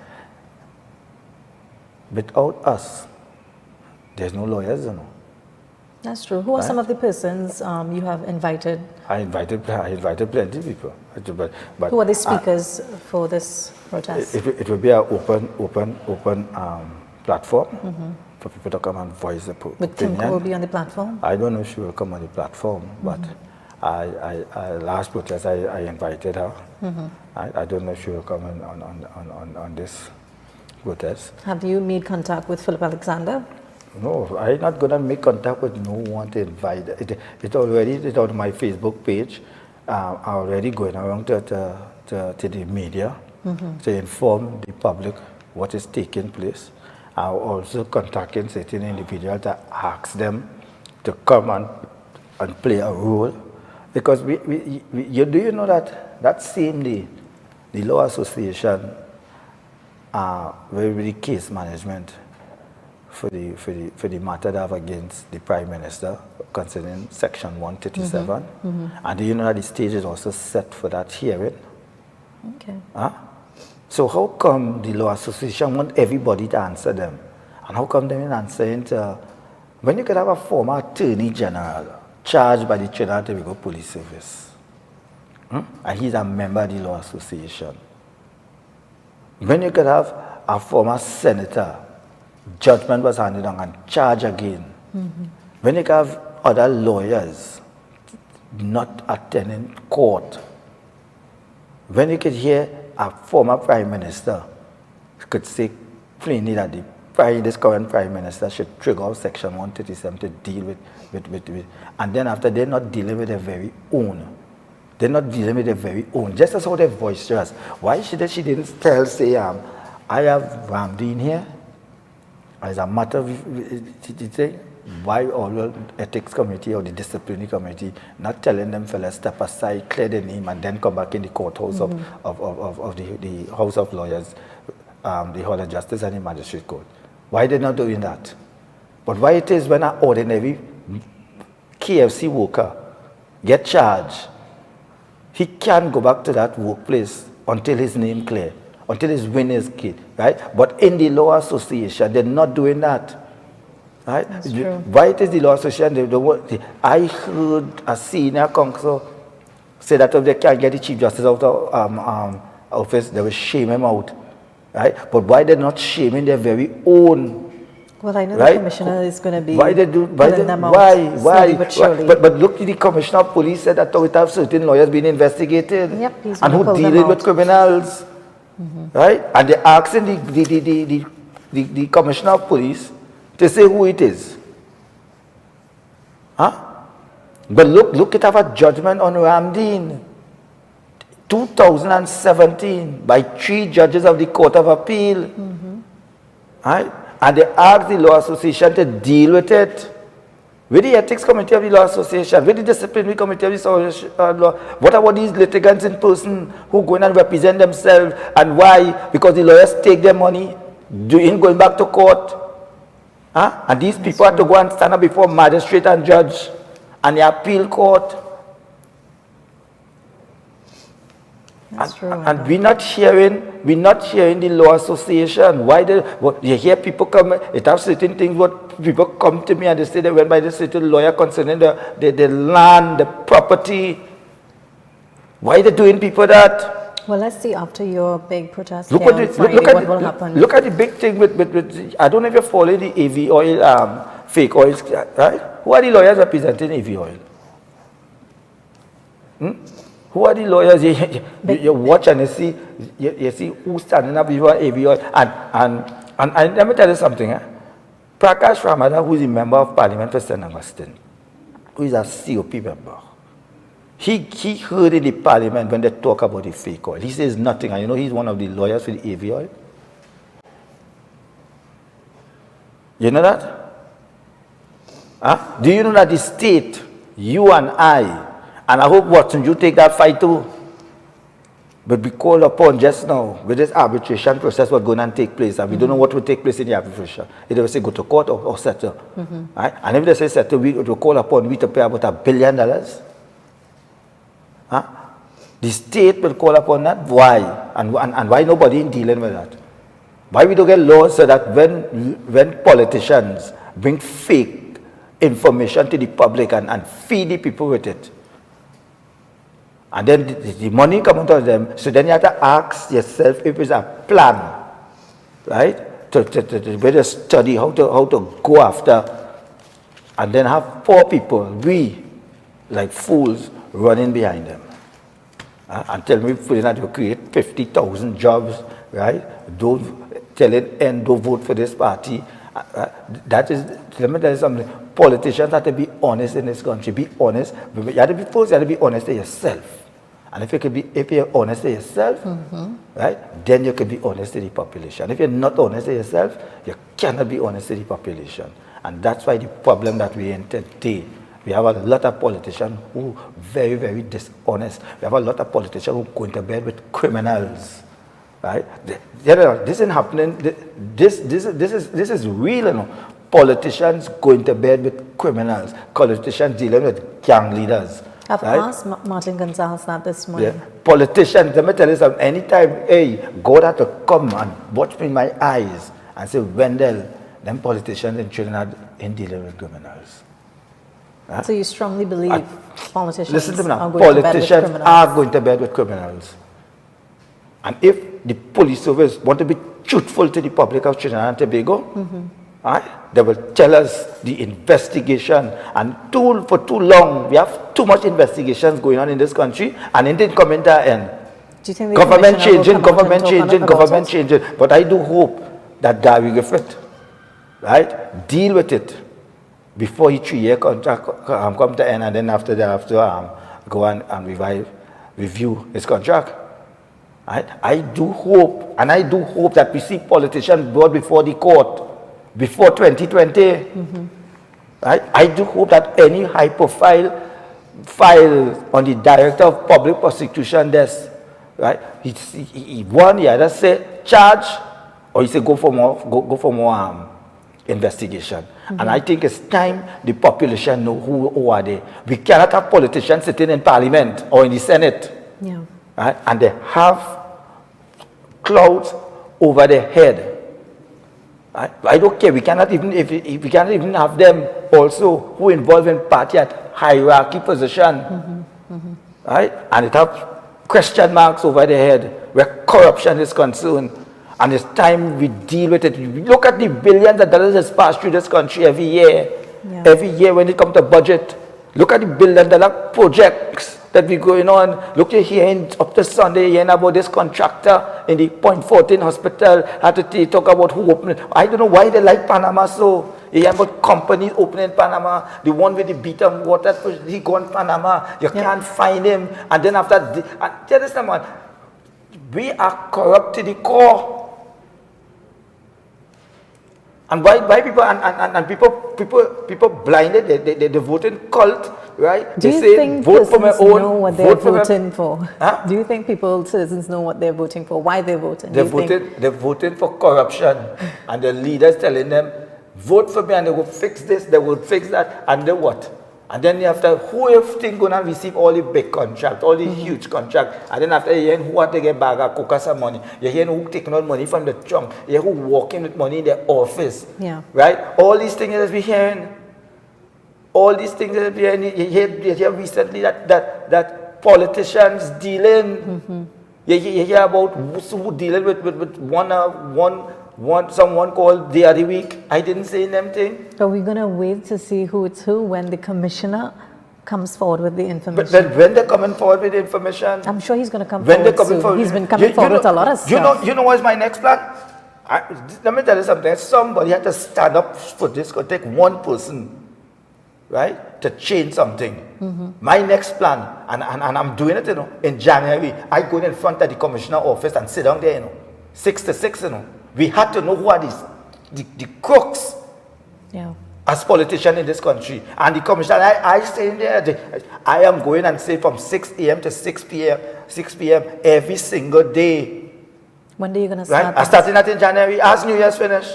without us, there's no lawyers, you know. That's true. Who are some of the persons you have invited? I invited plenty of people. But who are the speakers for this protest? It will be an open platform for people to come and voice their opinion. But Kim will be on the platform? I don't know if she will come on the platform, but last protest I invited her. I don't know if she will come on this protest. Have you made contact with Philip Alexander? No, I'm not going to make contact with no one to invite. It's on my Facebook page, already going around to the media to inform the public what is taking place. I'm also contacting certain individuals to ask them to come and play a role. Because do you know that same day, the Law Association, with the case management for the matter they have against the Prime Minister concerning Section 137. And do you know that the stage is also set for that hearing? Okay. So how come the Law Association want everybody to answer them? And how come they ain't answering to, when you could have a former Attorney General charged by the Trinidad and Tobago Police Service, and he's a member of the Law Association. When you could have a former senator, judgment was handed down and charged again. When you could have other lawyers not attending court. When you could hear a former Prime Minister could say plainly that this current Prime Minister should trigger off Section 137 to deal with, and then after they're not dealing with their very own. They're not dealing with their very own. Just as how they voiced us. Why she didn't say, I have Ramdeen here. As a matter of why all the ethics committee or the disciplinary committee not telling them fellas step aside, clear the name, and then come back in the courthouse of the House of Lawyers, the Hall of Justice and the Magistrate Court. Why they're not doing that? But why it is when an ordinary KFC worker get charged, he can't go back to that workplace until his name clear, until his win is kid, right? But in the Law Association, they're not doing that. Right? That's true. Why it is the Law Association? I heard a senior counsel say that if they can't get the Chief Justice out of office, they will shame him out. right? But why they're not shaming their very own? Well, I know right? the commissioner is going to be why they do? them out Why? slowly but surely. But look, the commissioner of police said that we have certain lawyers being investigated, Yep, he's and gonna who pull them dealing with out. criminals, right? And they're asking the commissioner of police to say who it is. Huh? But look at our judgment on Ramdeen, 2017, by 3 judges of the Court of Appeal. Right? And they asked the Law Association to deal with it. With the Ethics Committee of the Law Association, with the Disciplinary Committee of the Law. What about these litigants in person who go in and represent themselves, and why? Because the lawyers take their money, going back to court. Huh? And these people have to go and stand up before magistrate and judge and the appeal court. That's true. And we're not hearing the Law Association. Why you hear people come, it have certain things, what people come to me and they say they went by the certain lawyer concerning the land, the property. Why they doing people that? Well, let's see after your big protest Look here at on the, Friday, look, what will happen. look at the big thing with I don't know if you follow the AV oil, fake oils, right? Who are the lawyers representing AV oil? Who are the lawyers? You watch and you see who's standing up before AV oil. And let me tell you something. Prakash Ramada, who is a member of Parliament for St. Augustine, who is a COP member, he heard in the Parliament when they talk about the fake oil. He says nothing. And you know he's one of the lawyers for the AV oil. You know that? Huh? Do you know that the state, you and I hope, Watson, you take that fight too. But we call upon just now, with this arbitration process what's going to take place, and we don't know what will take place in the arbitration. Either we say go to court or settle. Right? And if they say settle, we will call upon we to pay about $1 billion. Huh? The state will call upon that. Why? And why nobody is dealing with that? Why we don't get laws so that when politicians bring fake information to the public and feed the people with it, and then the money comes out of them, so then you have to ask yourself if it's a plan, right? To study how to go after, and then have 4 people, we, like fools, running behind them. And tell me that you create 50,000 jobs, right? Don't tell it and don't vote for this party. That is, let me tell you something. Politicians have to be honest in this country. Be honest. You have to be honest to yourself. And if you're honest to yourself, right, then you can be honest to the population. If you're not honest to yourself, you cannot be honest to the population. And that's why the problem that we're in today. We have a lot of politicians who are very, very dishonest. We have a lot of politicians who go into bed with criminals. Right? This isn't happening. This is real. You know. Politicians going to bed with criminals. Politicians dealing with gang leaders. I've right? asked Martin Gonzalez that this morning. Yeah. Politicians, let me tell you something. Anytime, hey, God had to come and watch me in my eyes and say, Wendell, them politicians in Trinidad ain't dealing with criminals. Huh? So you strongly believe politicians listen to me now. are going to bed with Politicians criminals? are going to bed with criminals. And if the police service want to be truthful to the public of Trinidad and Tobago, right, they will tell us the investigation. And for too long, we have too much investigations going on in this country, and it didn't come into an end. Do you think the Government commissioner will come out and talk about it? changing. But I do hope that Gary Griffith, right, deal with it before his 3-year contract come to end, and then after that, go and review his contract. Right? I do hope that we see politicians brought before the court before 2020. Right? I do hope that any high-profile file on the Director of Public Prosecution desk, right? He either say charge, or he say go for more investigation. And I think it's time the population know who are they. We cannot have politicians sitting in Parliament or in the Senate, right? And they have clouds over their head. I don't care. We cannot even we cannot even have them also who involved in party at hierarchy position, right? And it have question marks over their head where corruption is concerned. And it's time we deal with it. Look at the billions of dollars that's passed through this country every year. Yeah. Every year when it comes to budget. Look at the billion-dollar projects that we're going on. Look, you're hearing up to Sunday, you're hearing about this contractor in the Point 14 hospital. Had to talk about who opened it. I don't know why they like Panama so. You hear about companies opening in Panama. The one with the beaten water, he gone Panama. You can't find him. And then after, tell us someone, we are corrupt to the core. And why people and people blinded, they vote in cult, right? Do you think citizens know what they're voting for? Huh? Do you think citizens know what they're voting for? Why they're voting? They're voting for corruption, and the leaders telling them, vote for me, and they will fix this, they will fix that, and then what? And then after, who you think gonna receive all the big contract, all the huge contract, and then after you hear who are taking bag of cook some money, you hear who taking out money from the trunk, you hear who walking with money in their office, right? All these things that we're hearing, all these things that we're hearing, you hear recently that politicians dealing, you hear about who dealing with someone called the other week. I didn't say anything. Are we going to wait to see who it's who when the commissioner comes forward with the information? But when they're coming forward with the information, I'm sure he's going to come forward soon. He's been coming forward with a lot of stuff. You know what's my next plan? Let me tell you something. Somebody had to stand up for this. Could take one person, right, to change something. My next plan, and I'm doing it, in January. I go in front of the commissioner office and sit down there, 6 to 6, We had to know who are the crooks as politicians in this country. And the commissioner, I say in there, I am going and say from 6 a.m. to 6 p.m. every single day. When are you going to start? Right? I'm starting that in January as New Year's finish.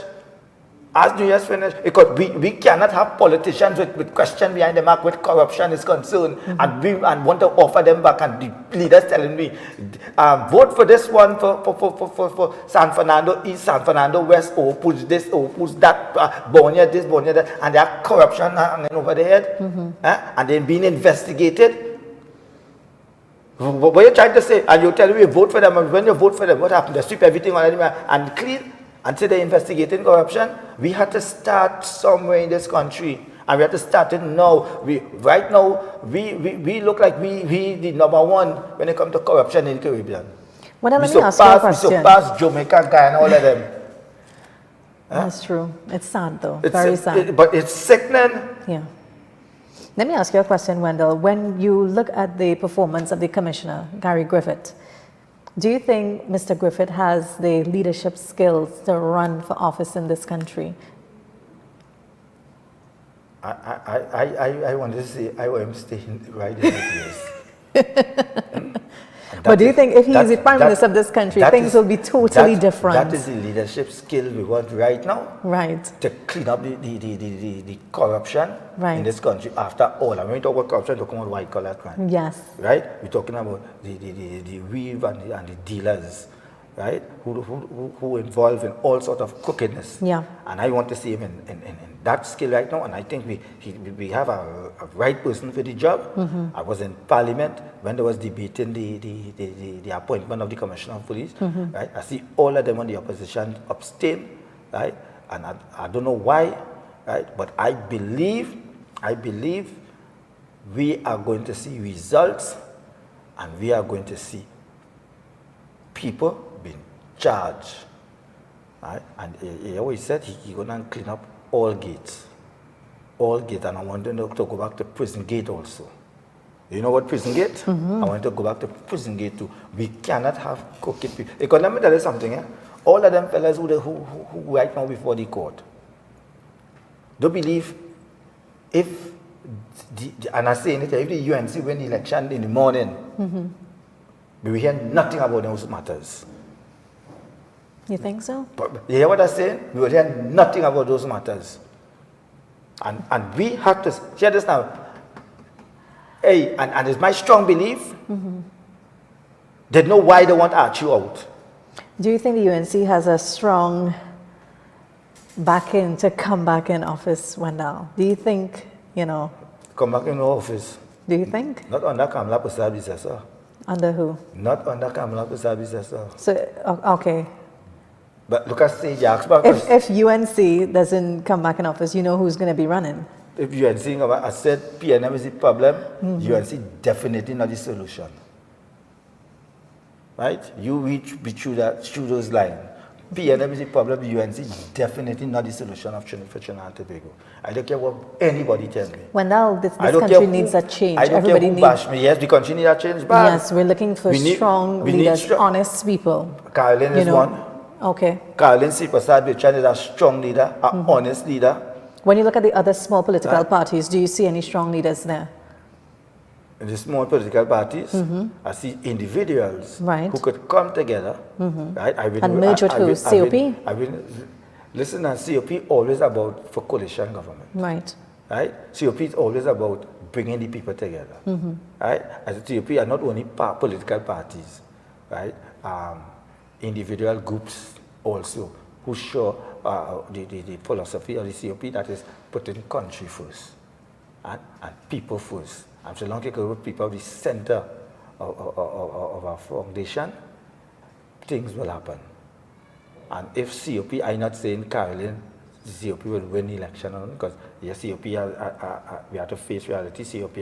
Because we cannot have politicians with question behind the mark with corruption is concerned, and want to offer them back, and the leaders telling me, vote for this one for San Fernando East, San Fernando West, or push this, or push that, Bonia this, Bonia that, and they are corruption hanging over their head, and then being investigated. What are you trying to say? And you're telling me vote for them, and when you vote for them, what happened? They sweep everything on and clean. Until they're investigating corruption, we had to start somewhere in this country, and we had to start it now. Right now, we look like we the number one when it comes to corruption in the Caribbean. Well, let me ask you a question. We surpass Jamaica, Guyana, all of them. That's true. It's sad though, very sad. But it's sickening. Yeah. Let me ask you a question, Wendell. When you look at the performance of the commissioner, Gary Griffith, do you think Mr. Griffith has the leadership skills to run for office in this country? I want to say I am staying right in the place. But do you think if he is the Prime Minister of this country, things will be totally different? That is the leadership skill we want right now. Right. To clean up the corruption right. in this country after all. And when we talk about corruption, we're talking about white collar crime. Yes. Right? We're talking about the weave and the dealers, right? Who involved in all sorts of crookedness. Yeah. And I want to see him in that skill right now. And I think we have a right person for the job. I was in Parliament when there was debating the appointment of the Commissioner of Police. Right? I see all of them on the opposition abstain, right? And I don't know why, right? But I believe we are going to see results, and we are going to see people being charged. Right? And he always said he's going to clean up all gates. All gates. And I want them to go back to prison gate also. You know what prison gate? I want to go back to prison gate too. We cannot have crooked people. Because let me tell you something. All of them fellas who right now before the court, don't believe if, and I'm saying it, if the UNC win the election in the morning, we will hear nothing about those matters. You think so? But you hear what I'm saying? We will hear nothing about those matters. And we have to hear this now. Hey, and it's my strong belief, they know why they want Archie out. Do you think the UNC has a strong backing to come back in office, Wendell? Do you think, Come back in office? Do you think? Not under Kamala Prasad, sir. Under who? Not under Kamala Prasad, sir. So, okay. But look at State Jacksburg. If UNC doesn't come back in office, you know who's going to be running. If UNC, I said PNM is the problem, UNC definitely not the solution. Right? You reach through those lines. PNM is the problem, UNC definitely not the solution for Trinidad and Tobago. I don't care what anybody tells me. Wendell, this country needs a change. I don't Everybody care who bash me. Yes, the country needs a change. But yes, we're looking for strong leaders, honest people. Caroline is one. Okay. Caroline Superstar Bichan is a strong leader, an honest leader. When you look at the other small political parties, do you see any strong leaders there? In the small political parties, I see individuals who could come together. Right? And merge with who? COP? Listen, COP always about for coalition government. Right. Right? COP is always about bringing the people together. Right? As a COP are not only political parties, right? Individual groups also who show the philosophy of the COP that is putting country first and people first. And so long as you put people at the center of our foundation, things will happen. And if COP, I'm not saying Caroline, COP will win the election, because yes, COP we have to face reality. COP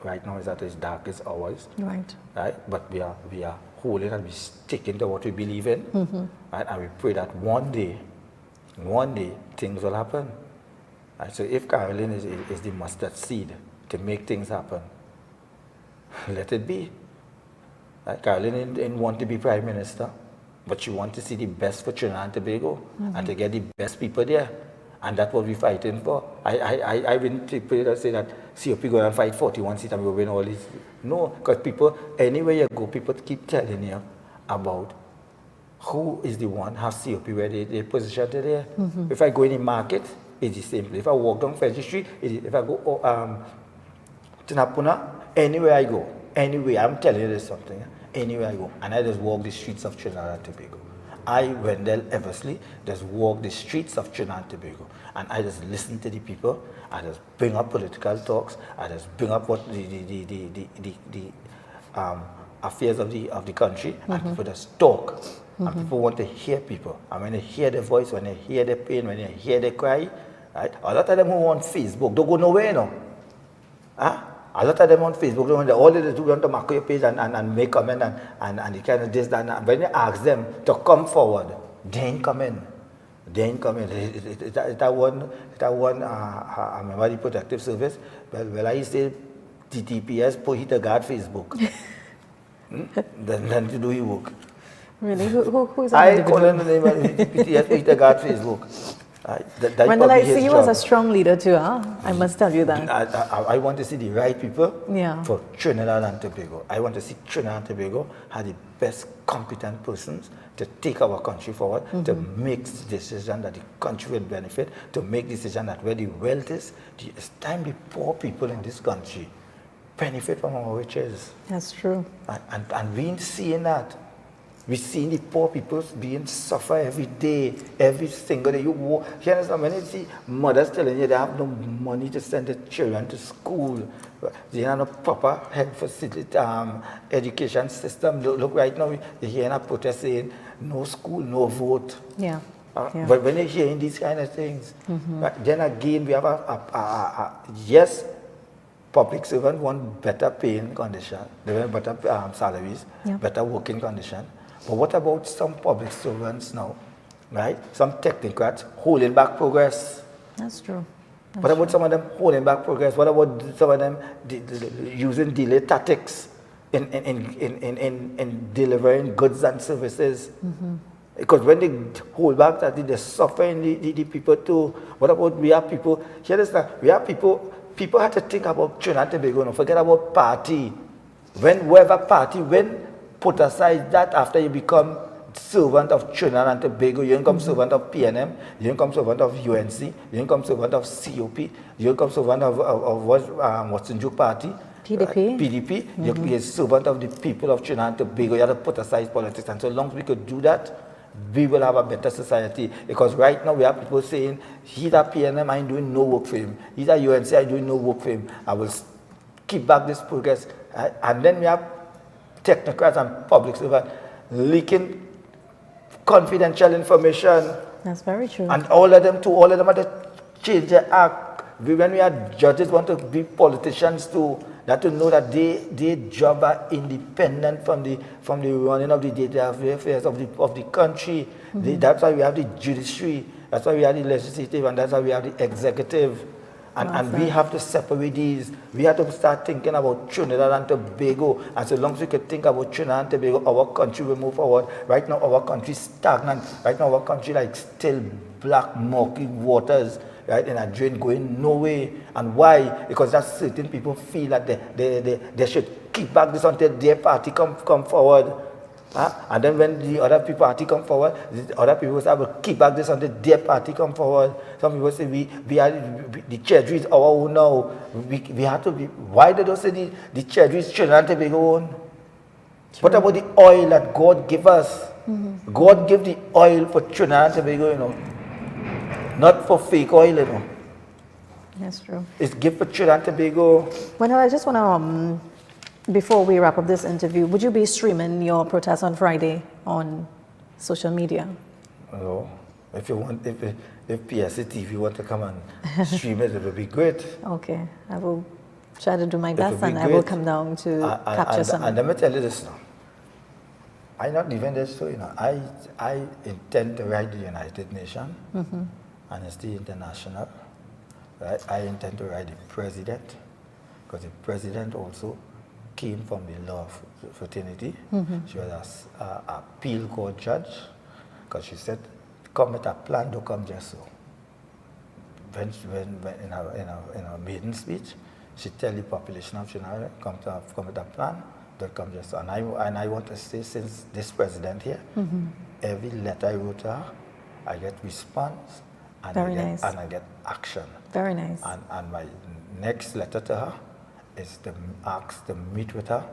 right now is at its darkest hours. Right. Right. But we are holding and we sticking to what we believe in. Right? And we pray that one day things will happen. Right? So if Caroline is the mustard seed to make things happen, let it be. Right? Caroline didn't want to be Prime Minister, but she wants to see the best for Trinidad and Tobago and to get the best people there. And that's what we're fighting for. I wouldn't say that COP go and fight 41 seats and we win all these. No, because people, anywhere you go, people keep telling you about who is the one, how COP, where they position there. If I go in the market, it's the same. If I walk down Federal Street, if I go to Napuna, anywhere I go, anywhere, I'm telling you this something, anywhere I go, and I just walk the streets of Trinidad and Tobago. I, Wendell Eversly, just walk the streets of Trinidad and Tobago, and I just listen to the people. I just bring up political talks. I just bring up what the affairs of the country, and people just talk. And people want to hear people. And when they hear their voice, when they hear their pain, when they hear their cry, right? A lot of them who are on Facebook don't go nowhere, no. Huh? A lot of them on Facebook, all they do want to mark your page and make comment and the kind of this, that, and when you ask them to come forward, they ain't come in. They ain't come in. That one, I remember the protective service, well I say TTPS, put hit a guard Facebook. Then to do your work. Really? Who is that? I call him the name of TTPS, put hit a guard Facebook. Wendell, I see you as a strong leader too, huh? I must tell you that. I want to see the right people for Trinidad and Tobago. I want to see Trinidad and Tobago have the best competent persons to take our country forward, to make decisions that the country will benefit, to make decisions that where the wealth is, it's time the poor people in this country benefit from our riches. That's true. And we ain't seeing that. We're seeing the poor people being suffer every day, every single day. You understand, when you see mothers telling you they have no money to send their children to school, they have no proper health facility, education system. Look right now, you're hearing a protest saying, no school, no vote. Yeah. But when you're hearing these kind of things, then again, we have yes, public servants want better paying condition, they want better salaries, better working condition. But what about some public servants now, right? Some technocrats holding back progress. That's true. What about some of them holding back progress? What about some of them using delay tactics in delivering goods and services? Because when they hold back that, they're suffering the people too. What about we have people, hear this now, we have people have to think about Trinidad and Tobago, forget about party. Whoever party, put aside that after you become servant of Trinidad and Tobago, you become servant of PNM, you become servant of UNC, you become servant of COP, you become servant of what's in your party? PDP. PDP, you're servant of the people of Trinidad and Tobago. You have to put aside politics. And so long as we could do that, we will have a better society. Because right now we have people saying, he's a PNM, I'm doing no work for him. He's a UNC, I'm doing no work for him. I will keep back this progress. And then we have technocrats and public servants leaking confidential information. That's very true. And all of them had to change their act. When we had judges want to be politicians too, that to know that their job are independent from the running of the day-to-day affairs of the country. That's why we have the judiciary, that's why we have the legislative, and that's why we have the executive. And we have to separate these. We have to start thinking about Trinidad and Tobago. And so long as we can think about Trinidad and Tobago, our country will move forward. Right now, our country is stagnant. Right now, our country like still black, murky waters, right, in a drain going nowhere. And why? Because that certain people feel that they should keep back this until their party come forward. And then when the other party come forward, the other people say, I will keep back this until their party come forward. Some people say, the treasury is our own now. We have to be, why they don't say the treasury is Trinidad and Tobago own? What about the oil that God give us? God give the oil for Trinidad and Tobago, you know. Not for fake oil, you know. That's true. It's give for Trinidad and Tobago. Well, I just want to, before we wrap up this interview, would you be streaming your protest on Friday on social media? No. If you want, if PSA TV want to come and stream it, it would be great. Okay. I will try to do my best and I will come down to capture some. And let me tell you this now. I'm not leaving this so, you know, I intend to write the United Nations, Amnesty International, right? I intend to write the president, because the president also came from the law of fraternity. She was an appeal court judge, because she said, come with a plan, don't come just so. When in her maiden speech, she tell the population of Trinidad, come with a plan, don't come just so. And I want to say, since this president here, every letter I wrote to her, I get response, and I get action. Very nice. And my next letter to her is to ask to meet with her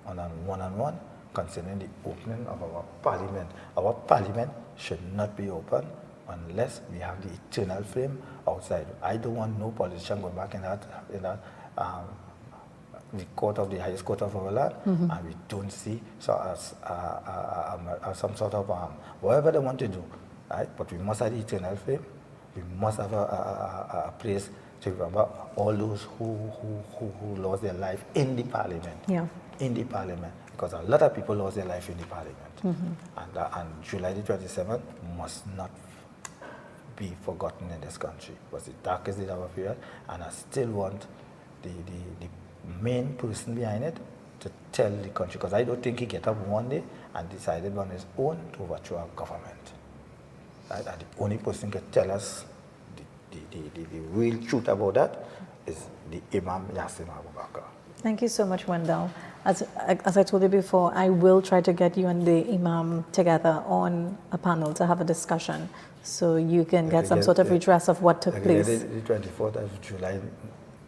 on a one-on-one concerning the opening of our parliament. Our parliament should not be open unless we have the eternal flame outside. I don't want no politician going back in that the court of the highest court of our land, and we don't see some sort of whatever they want to do, right? But we must have the eternal flame. We must have a place to remember all those who lost their life in the parliament. Yeah. In the parliament, because a lot of people lost their life in the parliament. And July the 27th must not be forgotten in this country. It was the darkest day of our period, and I still want the main person behind it to tell the country, because I don't think he get up one day and decided on his own to overthrow our government. Right? And the only person can tell us the real truth about that is the Imam Yassin Abu Bakr. Thank you so much, Wendell. As I told you before, I will try to get you and the Imam together on a panel to have a discussion, so you can get some sort of redress of what took place. The 24th of July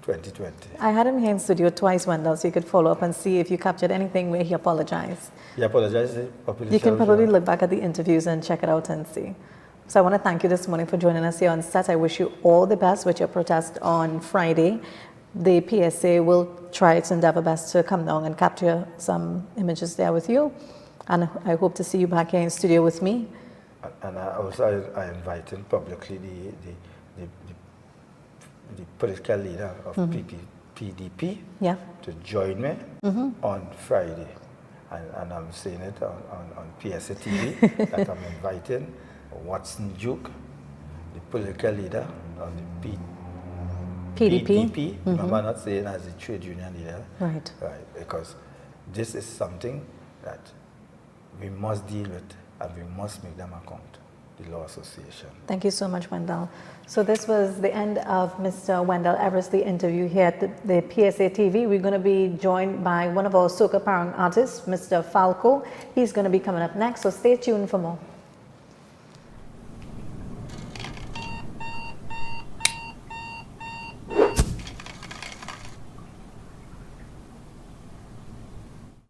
2020. I had him here in studio twice, Wendell, so you could follow up and see if you captured anything where he apologized. He apologized to the population. You can probably look back at the interviews and check it out and see. So I want to thank you this morning for joining us here on set. I wish you all the best with your protest on Friday. The PSA will try its endeavor best to come down and capture some images there with you. And I hope to see you back here in studio with me. And also I invite in publicly the political leader of PDP to join me on Friday. And I'm saying it on PSA TV that I'm inviting Watson Duke, the political leader of the PDP. Remember, not saying as a trade union leader. Right. Right. Because this is something that we must deal with, and we must make them account, the Law Association. Thank you so much, Wendell. So this was the end of Mr. Wendell Eversly interview here at the PSA TV. We're going to be joined by one of our soca parang artists, Mr. Falco. He's going to be coming up next, so stay tuned for more.